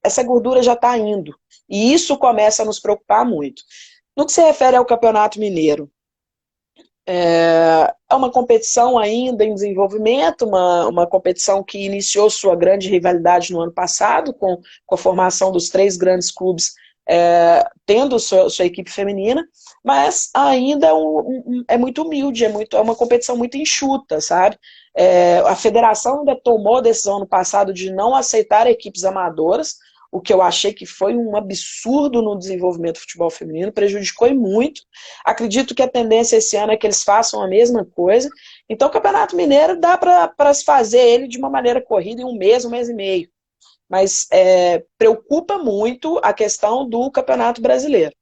essa gordura já está indo. E isso começa a nos preocupar muito. No que se refere ao Campeonato Mineiro, é uma competição ainda em desenvolvimento, uma competição que iniciou sua grande rivalidade no ano passado, com a formação dos 3 grandes clubes tendo sua equipe feminina, mas ainda é muito humilde, é uma competição muito enxuta, sabe? A federação ainda tomou a decisão no passado de não aceitar equipes amadoras, o que eu achei que foi um absurdo no desenvolvimento do futebol feminino, prejudicou e muito. Acredito que a tendência esse ano é que eles façam a mesma coisa. Então o Campeonato Mineiro dá para se fazer ele de uma maneira corrida em um mês e meio. Mas preocupa muito a questão do Campeonato Brasileiro,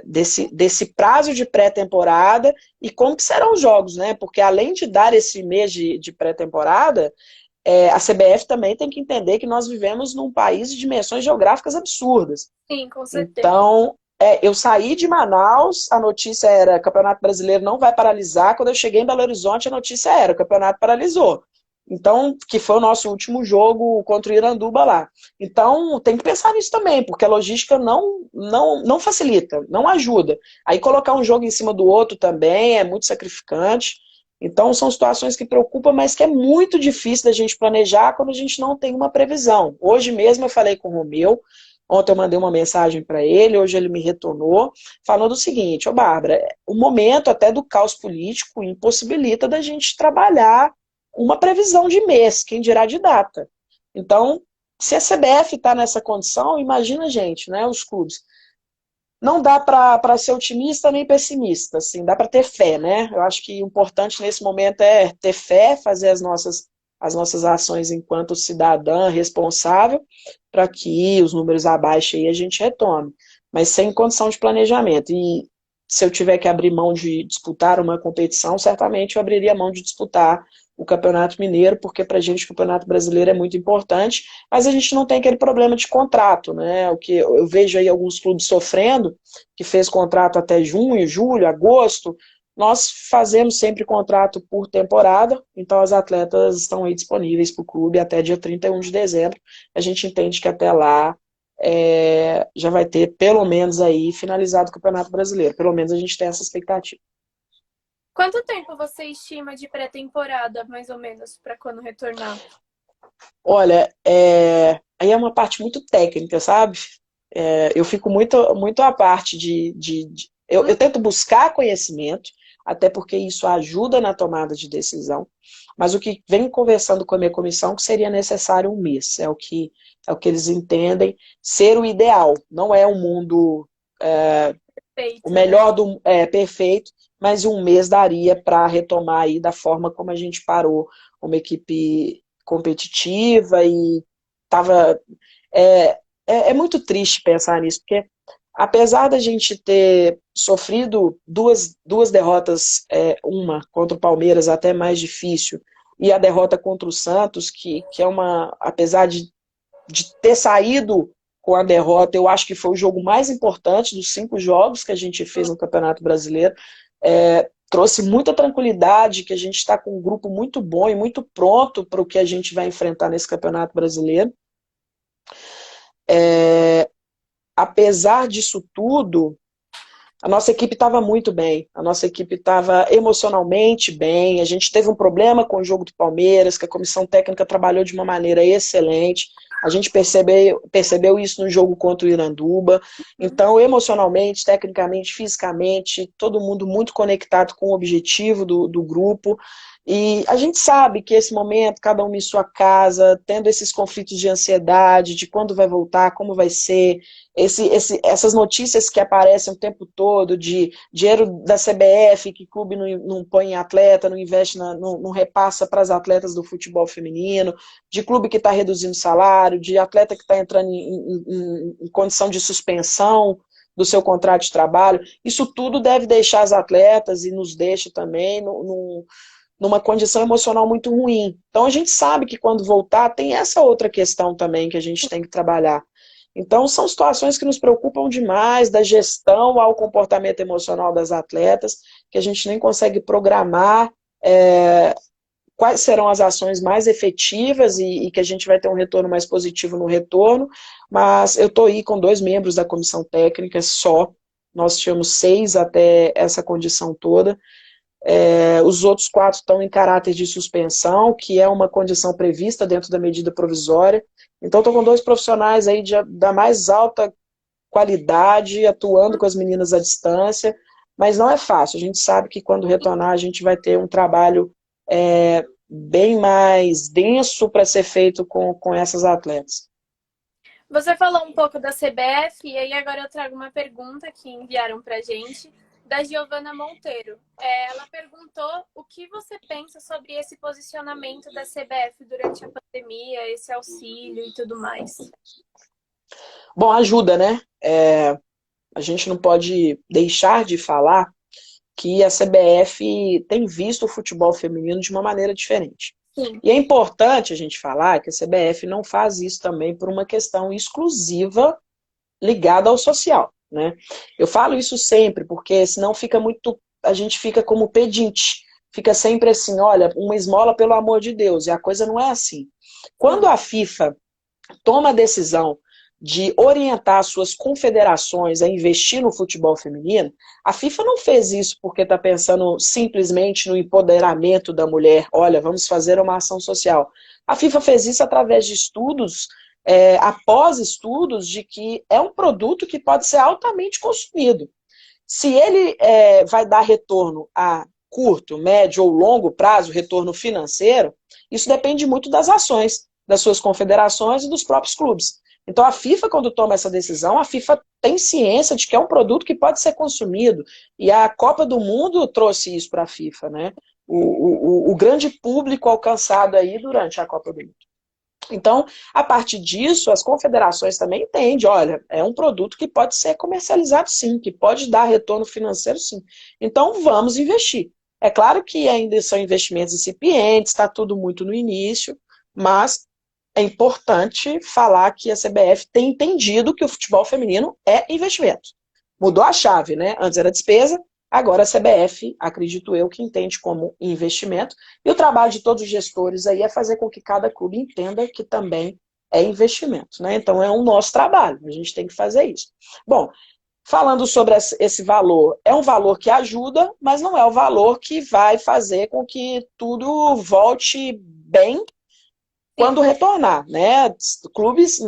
desse prazo de pré-temporada e como que serão os jogos, né? Porque além de dar esse mês de pré-temporada, a CBF também tem que entender que nós vivemos num país de dimensões geográficas absurdas. Sim, com certeza. Então, eu saí de Manaus, a notícia era Campeonato Brasileiro não vai paralisar, quando eu cheguei em Belo Horizonte a notícia era o campeonato paralisou. Então, que foi o nosso último jogo contra o Iranduba lá. Então, tem que pensar nisso também, porque a logística não facilita, não ajuda. Aí colocar um jogo em cima do outro também é muito sacrificante. Então, são situações que preocupam, mas que é muito difícil da gente planejar quando a gente não tem uma previsão. Hoje mesmo eu falei com o Romeu, ontem eu mandei uma mensagem para ele, hoje ele me retornou, falando o seguinte: ô Bárbara, o momento até do caos político impossibilita da gente trabalhar uma previsão de mês, quem dirá de data. Então, se a CBF está nessa condição, imagina a gente, né, os clubes. Não dá para ser otimista nem pessimista, assim, dá para ter fé, né? Eu acho que o importante nesse momento é ter fé, fazer as nossas ações enquanto cidadã responsável, para que os números abaixo aí a gente retome, mas sem condição de planejamento. E se eu tiver que abrir mão de disputar uma competição, certamente eu abriria mão de disputar o Campeonato Mineiro, porque para a gente o Campeonato Brasileiro é muito importante, mas a gente não tem aquele problema de contrato, né? O que eu vejo aí alguns clubes sofrendo, que fez contrato até junho, julho, agosto. Nós fazemos sempre contrato por temporada, então as atletas estão aí disponíveis para o clube até dia 31 de dezembro. A gente entende que até lá já vai ter pelo menos aí finalizado o Campeonato Brasileiro. Pelo menos a gente tem essa expectativa. Quanto tempo você estima de pré-temporada, mais ou menos, para quando retornar? Olha, aí é uma parte muito técnica, sabe? Eu fico muito à parte eu tento buscar conhecimento, até porque isso ajuda na tomada de decisão, mas o que vem conversando com a minha comissão que seria necessário um mês, é o que eles entendem ser o ideal. Não é um mundo Perfeito, o né? melhor perfeito, mas um mês daria para retomar aí da forma como a gente parou uma equipe competitiva e tava é muito triste pensar nisso, porque apesar da gente ter sofrido duas derrotas, uma contra o Palmeiras até mais difícil, e a derrota contra o Santos, que é apesar de ter saído com a derrota, eu acho que foi o jogo mais importante dos 5 jogos que a gente fez no Campeonato Brasileiro. Trouxe muita tranquilidade, que a gente está com um grupo muito bom e muito pronto para o que a gente vai enfrentar nesse Campeonato Brasileiro. Apesar disso tudo, a nossa equipe estava muito bem, a nossa equipe estava emocionalmente bem, a gente teve um problema com o jogo do Palmeiras, que a comissão técnica trabalhou de uma maneira excelente, a gente percebeu isso no jogo contra o Iranduba, então emocionalmente, tecnicamente, fisicamente, todo mundo muito conectado com o objetivo do grupo, e a gente sabe que esse momento, cada um em sua casa, tendo esses conflitos de ansiedade, de quando vai voltar, como vai ser, essas notícias que aparecem o tempo todo de dinheiro da CBF, que clube não põe em atleta, não investe, não repassa para as atletas do futebol feminino, de clube que está reduzindo salário, de atleta que está entrando em condição de suspensão do seu contrato de trabalho, isso tudo deve deixar as atletas, e nos deixa também, numa condição emocional muito ruim. Então a gente sabe que quando voltar tem essa outra questão também que a gente tem que trabalhar. Então são situações que nos preocupam demais, da gestão ao comportamento emocional das atletas, que a gente nem consegue programar quais serão as ações mais efetivas e que a gente vai ter um retorno mais positivo no retorno, mas eu estou aí com 2 membros da comissão técnica só, nós tínhamos 6 até essa condição toda. Os outros 4 estão em caráter de suspensão, que é uma condição prevista dentro da medida provisória. Então, estou com 2 profissionais aí da mais alta qualidade, atuando com as meninas à distância, mas não é fácil. A gente sabe que quando retornar, a gente vai ter um trabalho bem mais denso para ser feito com essas atletas. Você falou um pouco da CBF, e aí agora eu trago uma pergunta que enviaram para a gente, da Giovana Monteiro. Ela perguntou o que você pensa sobre esse posicionamento da CBF durante a pandemia, esse auxílio e tudo mais. Bom, ajuda, né? A gente não pode deixar de falar que a CBF tem visto o futebol feminino de uma maneira diferente. Sim. E é importante a gente falar que a CBF não faz isso também por uma questão exclusiva ligada ao social, né? Eu falo isso sempre, porque senão a gente fica como pedinte, fica sempre assim, olha, uma esmola pelo amor de Deus, e a coisa não é assim. Quando Sim. a FIFA toma a decisão de orientar suas confederações a investir no futebol feminino, a FIFA não fez isso porque está pensando simplesmente no empoderamento da mulher. Olha, vamos fazer uma ação social. A FIFA fez isso através de estudos, após estudos, de que é um produto que pode ser altamente consumido. Se ele vai dar retorno a curto, médio ou longo prazo, retorno financeiro, isso depende muito das ações das suas confederações e dos próprios clubes. Então a FIFA, quando toma essa decisão, a FIFA tem ciência de que é um produto que pode ser consumido. E a Copa do Mundo trouxe isso para a FIFA, né? O grande público alcançado aí durante a Copa do Mundo. Então, a partir disso, as confederações também entendem, olha, é um produto que pode ser comercializado sim, que pode dar retorno financeiro sim. Então, vamos investir. É claro que ainda são investimentos incipientes, está tudo muito no início, mas é importante falar que a CBF tem entendido que o futebol feminino é investimento. Mudou a chave, né? Antes era despesa, agora a CBF, acredito eu, que entende como investimento. E o trabalho de todos os gestores aí é fazer com que cada clube entenda que também é investimento, né? Então é um nosso trabalho, a gente tem que fazer isso. Bom, falando sobre esse valor, é um valor que ajuda, mas não é o valor que vai fazer com que tudo volte bem quando Sim. retornar, né? Clubes,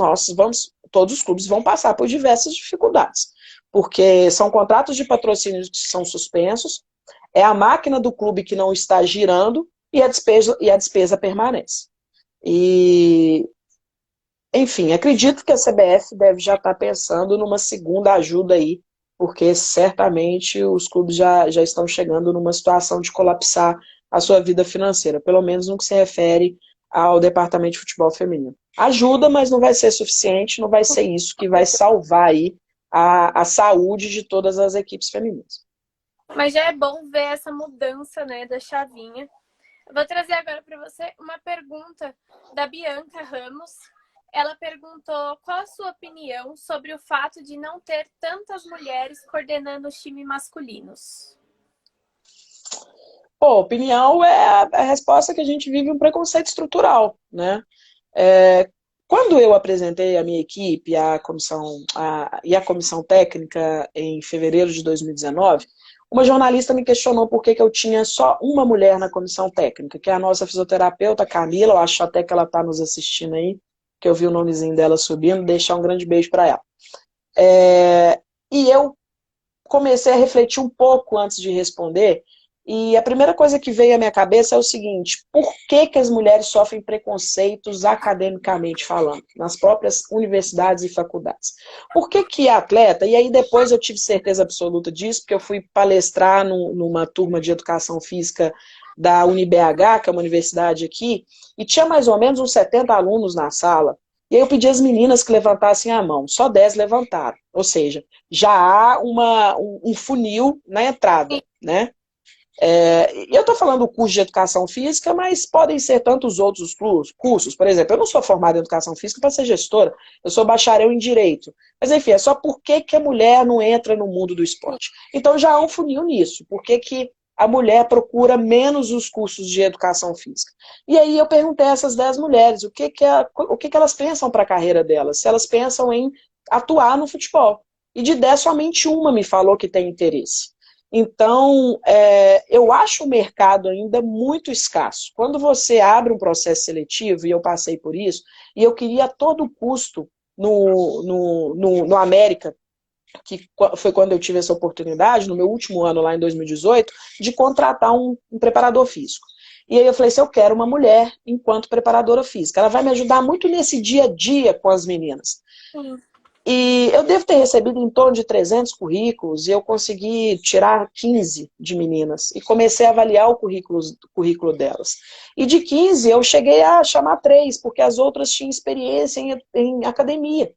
todos os clubes vão passar por diversas dificuldades, porque são contratos de patrocínios que são suspensos, é a máquina do clube que não está girando e a despesa permanece. E, enfim, acredito que a CBF deve já estar pensando numa segunda ajuda aí, porque certamente os clubes já estão chegando numa situação de colapsar a sua vida financeira, pelo menos no que se refere ao departamento de futebol feminino. Ajuda, mas não vai ser suficiente, não vai ser isso que vai salvar aí a saúde de todas as equipes femininas. Mas já é bom ver essa mudança, né, da chavinha. Eu vou trazer agora para você uma pergunta da Bianca Ramos. Ela perguntou qual a sua opinião sobre o fato de não ter tantas mulheres coordenando os times masculinos. Pô, opinião é a resposta que a gente vive um preconceito estrutural, né? Quando eu apresentei a minha equipe e a comissão técnica em fevereiro de 2019, uma jornalista me questionou por que eu tinha só uma mulher na comissão técnica, que é a nossa fisioterapeuta Camila, eu acho até que ela está nos assistindo aí, que eu vi o nomezinho dela subindo, deixar um grande beijo para ela. E eu comecei a refletir um pouco antes de responder, e a primeira coisa que veio à minha cabeça é o seguinte: por que as mulheres sofrem preconceitos academicamente falando, nas próprias universidades e faculdades? Por que a atleta, e aí depois eu tive certeza absoluta disso, porque eu fui palestrar numa turma de educação física da UniBH, que é uma universidade aqui, e tinha mais ou menos uns 70 alunos na sala, e aí eu pedi às meninas que levantassem a mão, só 10 levantaram, ou seja, já há um funil na entrada, né? Eu estou falando do curso de educação física, mas podem ser tantos outros cursos. Por exemplo, eu não sou formada em educação física para ser gestora, eu sou bacharel em direito. Mas enfim, é só por que a mulher não entra no mundo do esporte. Então já há um funil nisso. Por que a mulher procura menos os cursos de educação física? E aí eu perguntei a essas 10 mulheres o que elas pensam para a carreira delas, se elas pensam em atuar no futebol. E de 10, somente uma me falou que tem interesse. Então, eu acho o mercado ainda muito escasso. Quando você abre um processo seletivo, e eu passei por isso, e eu queria a todo custo no América, que foi quando eu tive essa oportunidade, no meu último ano lá em 2018, de contratar um preparador físico. E aí eu falei assim, eu quero uma mulher enquanto preparadora física. Ela vai me ajudar muito nesse dia a dia com as meninas. Sim. E eu devo ter recebido em torno de 300 currículos e eu consegui tirar 15 de meninas. E comecei a avaliar o currículo delas. E de 15 eu cheguei a chamar 3, porque as outras tinham experiência em academia.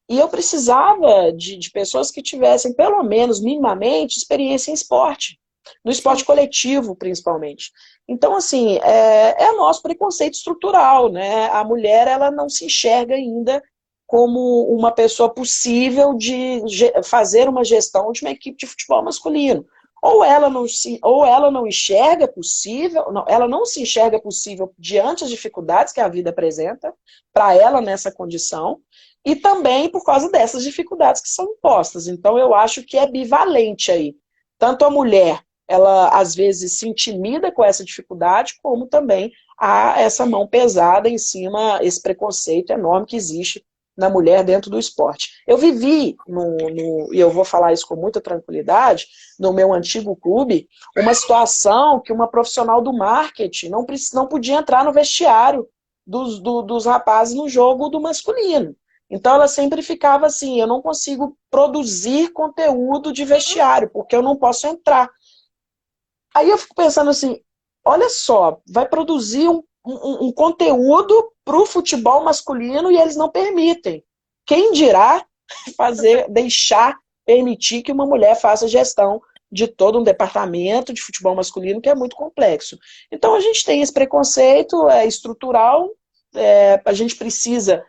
E eu precisava de pessoas que tivessem, pelo menos, minimamente, experiência em esporte. No esporte coletivo, principalmente. Então, assim, é nosso preconceito estrutural, né? A mulher, ela não se enxerga ainda como uma pessoa possível de fazer uma gestão de uma equipe de futebol masculino. ou ela não enxerga possível, não, ela não se enxerga possível diante das dificuldades que a vida apresenta para ela nessa condição, e também por causa dessas dificuldades que são impostas. Então, eu acho que é bivalente aí. Tanto a mulher, ela às vezes se intimida com essa dificuldade, como também há essa mão pesada em cima, esse preconceito enorme que existe na mulher dentro do esporte. Eu vivi, e eu vou falar isso com muita tranquilidade, no meu antigo clube, uma situação que uma profissional do marketing não podia entrar no vestiário dos rapazes no jogo do masculino. Então ela sempre ficava assim, eu não consigo produzir conteúdo de vestiário, porque eu não posso entrar. Aí eu fico pensando assim, olha só, vai produzir um conteúdo para o futebol masculino e eles não permitem. Quem dirá permitir que uma mulher faça gestão de todo um departamento de futebol masculino que é muito complexo. Então a gente tem esse preconceito estrutural, a gente precisa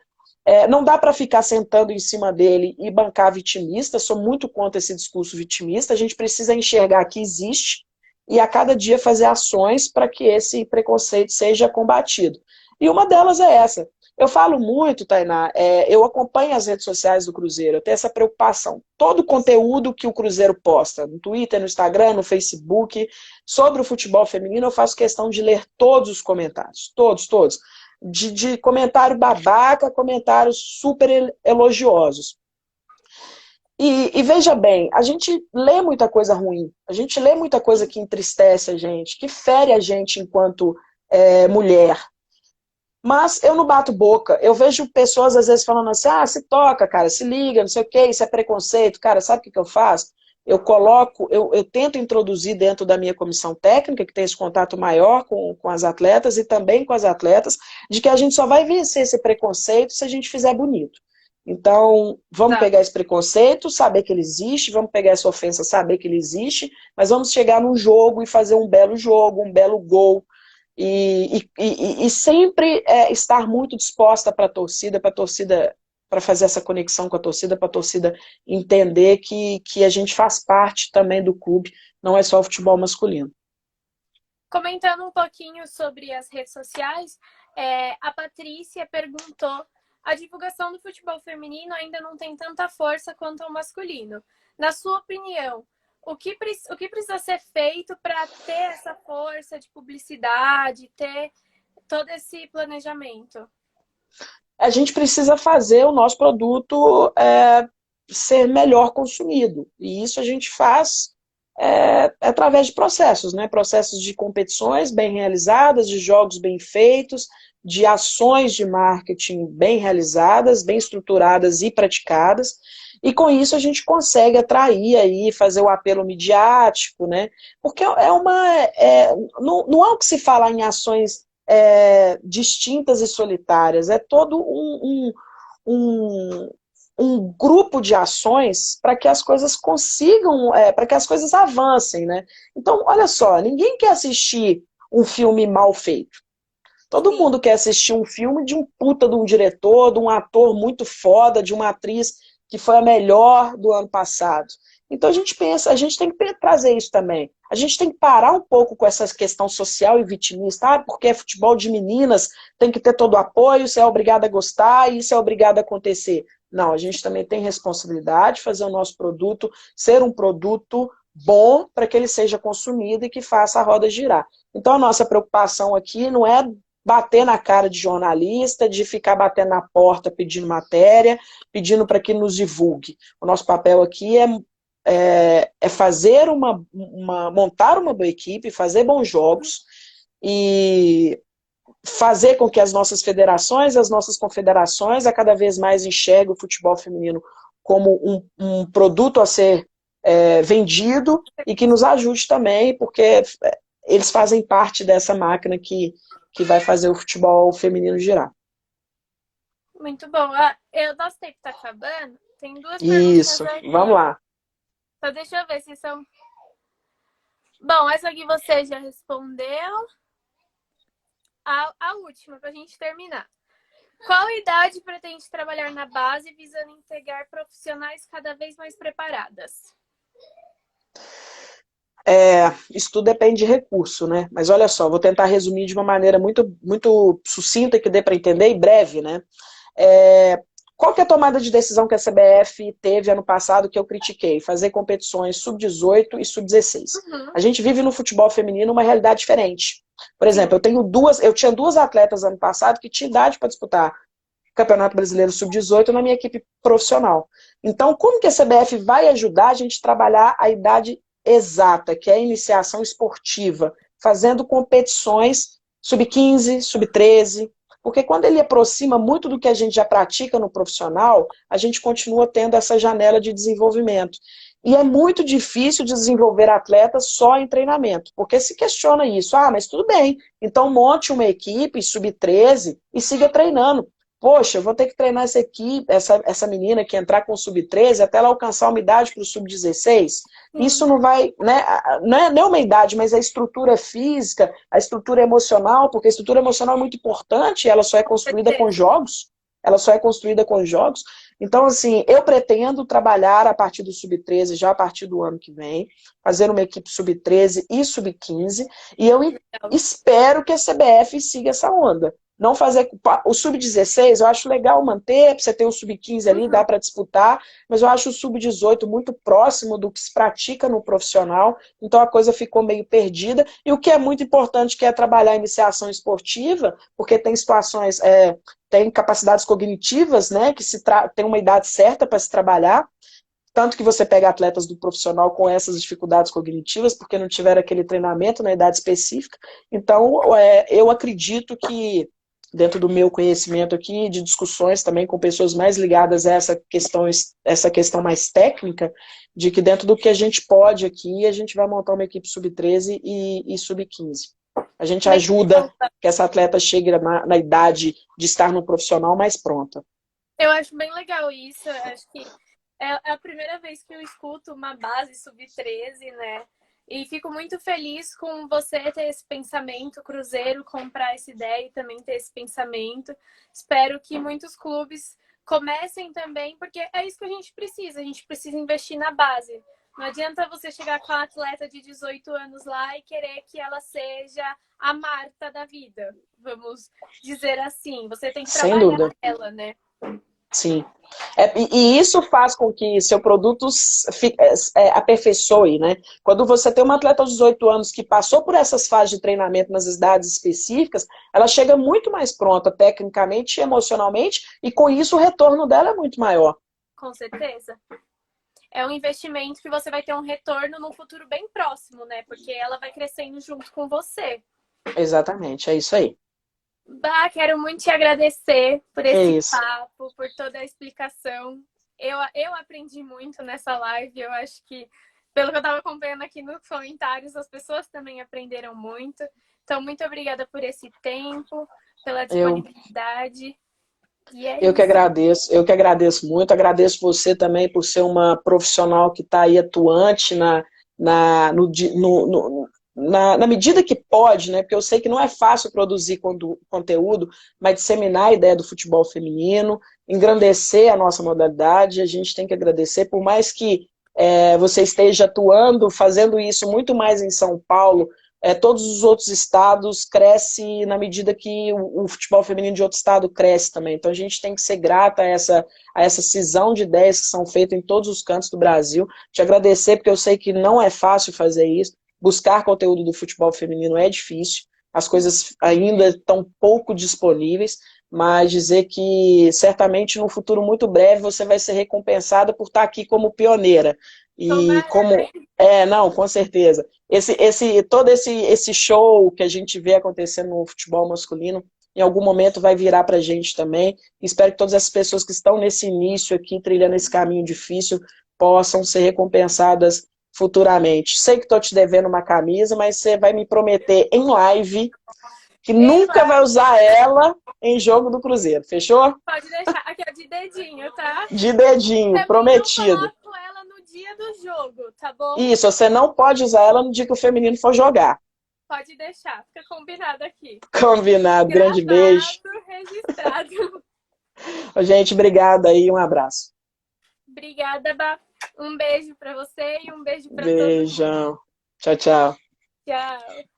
não dá para ficar sentando em cima dele e bancar vitimista, sou muito contra esse discurso vitimista, a gente precisa enxergar que existe e a cada dia fazer ações para que esse preconceito seja combatido. E uma delas é essa. Eu falo muito, Tainá, eu acompanho as redes sociais do Cruzeiro, eu tenho essa preocupação. Todo o conteúdo que o Cruzeiro posta, no Twitter, no Instagram, no Facebook, sobre o futebol feminino, eu faço questão de ler todos os comentários. Todos, todos de comentário babaca, comentários super elogiosos. E veja bem, a gente lê muita coisa ruim, a gente lê muita coisa que entristece a gente, que fere a gente enquanto mulher. Mas eu não bato boca. Eu vejo pessoas às vezes falando assim, se toca, cara, se liga, não sei o que, isso é preconceito. Cara, sabe o que eu faço? Eu tento introduzir dentro da minha comissão técnica, que tem esse contato maior com as atletas e também com as atletas, de que a gente só vai vencer esse preconceito se a gente fizer bonito. Então, vamos pegar esse preconceito, saber que ele existe, vamos pegar essa ofensa, saber que ele existe, mas vamos chegar num jogo e fazer um belo jogo, um belo gol, e sempre estar muito disposta para a torcida, para fazer essa conexão com a torcida, para a torcida entender que a gente faz parte também do clube, não é só o futebol masculino. Comentando um pouquinho sobre as redes sociais, a Patrícia perguntou: a divulgação do futebol feminino ainda não tem tanta força quanto o masculino. Na sua opinião, o que precisa ser feito para ter essa força de publicidade, ter todo esse planejamento? A gente precisa fazer o nosso produto ser melhor consumido. E isso a gente faz através de processos, né? Processos de competições bem realizadas, de jogos bem feitos, de ações de marketing bem realizadas, bem estruturadas e praticadas. E com isso a gente consegue atrair aí, fazer o apelo midiático, né? Porque não há o que se falar em ações distintas e solitárias, é todo um grupo de ações para que as coisas consigam, para que as coisas avancem, né? Então, olha só, ninguém quer assistir um filme mal feito. Todo mundo quer assistir um filme de um puta de um diretor, de um ator muito foda, de uma atriz que foi a melhor do ano passado. Então a gente pensa, a gente tem que trazer isso também. A gente tem que parar um pouco com essa questão social e vitimista, porque é futebol de meninas, tem que ter todo o apoio, você é obrigado a gostar e isso é obrigado a acontecer. Não, a gente também tem responsabilidade de fazer o nosso produto ser um produto bom para que ele seja consumido e que faça a roda girar. Então a nossa preocupação aqui não é bater na cara de jornalista, de ficar batendo na porta pedindo matéria, pedindo para que nos divulgue. O nosso papel aqui é fazer montar uma boa equipe, fazer bons jogos e fazer com que as nossas federações, as nossas confederações, a cada vez mais enxerguem o futebol feminino como um produto a ser vendido e que nos ajude também, porque eles fazem parte dessa máquina que vai fazer o futebol feminino girar. Muito bom. Nosso tempo está acabando. Tem duas Isso, perguntas aqui. Vamos lá. Só deixa eu ver se são... Bom, essa aqui você já respondeu. A última, para a gente terminar. Qual idade pretende trabalhar na base visando integrar profissionais cada vez mais preparadas? Isso tudo depende de recurso, né? Mas olha só, vou tentar resumir de uma maneira muito sucinta que dê para entender e breve, né? É, Qual que é a tomada de decisão que a CBF teve ano passado que eu critiquei? Fazer competições sub-18 e sub-16. Uhum. A gente vive no futebol feminino uma realidade diferente. Por Sim. exemplo, eu tinha duas atletas ano passado que tinham idade para disputar Campeonato Brasileiro Sub-18 na minha equipe profissional. Então, como que a CBF vai ajudar a gente a trabalhar a idade exata, que é a iniciação esportiva, fazendo competições sub-15, sub-13, porque quando ele aproxima muito do que a gente já pratica no profissional, a gente continua tendo essa janela de desenvolvimento. E é muito difícil desenvolver atletas só em treinamento, porque se questiona isso. Ah, mas tudo bem, então monte uma equipe sub-13 e siga treinando. Poxa, eu vou ter que treinar essa equipe, essa menina que entrar com o sub-13 até ela alcançar uma idade para o sub-16. Sim. Isso não vai, né? Não é nem uma idade, mas a estrutura física, a estrutura emocional, porque a estrutura emocional é muito importante, ela só é construída com jogos. Ela só é construída com jogos. Então, assim, eu pretendo trabalhar a partir do sub-13, já a partir do ano que vem, fazer uma equipe sub-13 e sub-15, e eu espero que a CBF siga essa onda. Não fazer o sub-16, eu acho legal manter, você tem o sub-15 ali, dá para disputar, mas eu acho o sub-18 muito próximo do que se pratica no profissional, então a coisa ficou meio perdida. E o que é muito importante, que é trabalhar a iniciação esportiva, porque tem situações, tem capacidades cognitivas, né, que tem uma idade certa para se trabalhar, tanto que você pega atletas do profissional com essas dificuldades cognitivas, porque não tiveram aquele treinamento na idade específica. Então, eu acredito que, dentro do meu conhecimento aqui, de discussões também com pessoas mais ligadas a essa questão mais técnica, de que dentro do que a gente pode aqui, a gente vai montar uma equipe sub-13 e sub-15. A gente ajuda que essa atleta chegue na idade de estar no profissional mais pronta. Eu acho bem legal isso. Eu acho que é a primeira vez que eu escuto uma base sub-13, né? E fico muito feliz com você ter esse pensamento, Cruzeiro comprar essa ideia e também ter esse pensamento. Espero que muitos clubes comecem também, porque é isso que a gente precisa investir na base. Não adianta você chegar com a atleta de 18 anos lá e querer que ela seja a Marta da vida, vamos dizer assim. Você tem que Sem trabalhar dúvida. ela, né? Sim. E isso faz com que seu produto aperfeiçoe, né? Quando você tem uma atleta aos 18 anos que passou por essas fases de treinamento nas idades específicas, ela chega muito mais pronta tecnicamente e emocionalmente, e com isso o retorno dela é muito maior. Com certeza. É um investimento que você vai ter um retorno num futuro bem próximo, né? Porque ela vai crescendo junto com você. Exatamente, é isso aí. Bah, quero muito te agradecer por É esse isso. papo, por toda a explicação. Eu aprendi muito nessa live. Eu acho que, pelo que eu estava acompanhando aqui nos comentários, as pessoas também aprenderam muito. Então, muito obrigada por esse tempo, pela disponibilidade. E é Eu isso. eu que agradeço muito, agradeço você também por ser uma profissional que está aí atuante na, no, no, na medida que pode, né? Porque eu sei que não é fácil produzir conteúdo, mas disseminar a ideia do futebol feminino, engrandecer a nossa modalidade, a gente tem que agradecer, por mais que você esteja atuando, fazendo isso muito mais em São Paulo, todos os outros estados crescem na medida que o futebol feminino de outro estado cresce também. Então a gente tem que ser grata a essa cisão de ideias que são feitas em todos os cantos do Brasil. Te agradecer, porque eu sei que não é fácil fazer isso. Buscar conteúdo do futebol feminino é difícil. As coisas ainda estão pouco disponíveis, mas dizer que certamente no futuro muito breve você vai ser recompensada por estar aqui como pioneira. E Tomara, como... né? Não, com certeza. Todo esse show que a gente vê acontecendo no futebol masculino, em algum momento vai virar pra gente também. Espero que todas as pessoas que estão nesse início aqui, trilhando esse caminho difícil, possam ser recompensadas futuramente. Sei que estou te devendo uma camisa, mas você vai me prometer em live que nunca vai usar ela em jogo do Cruzeiro. Fechou? Pode deixar. Aqui é de dedinho, tá? De dedinho, Também não prometido. coloco ela no dia do jogo, tá bom? Isso, você não pode usar ela no dia que o feminino for jogar. Pode deixar. Fica combinado aqui. Combinado. Grande beijo. Gravado, registrado. Gente, obrigado aí. Um abraço. Obrigada, Bá. Um beijo para você e um beijo para todo mundo. Beijão. Tchau, tchau. Tchau.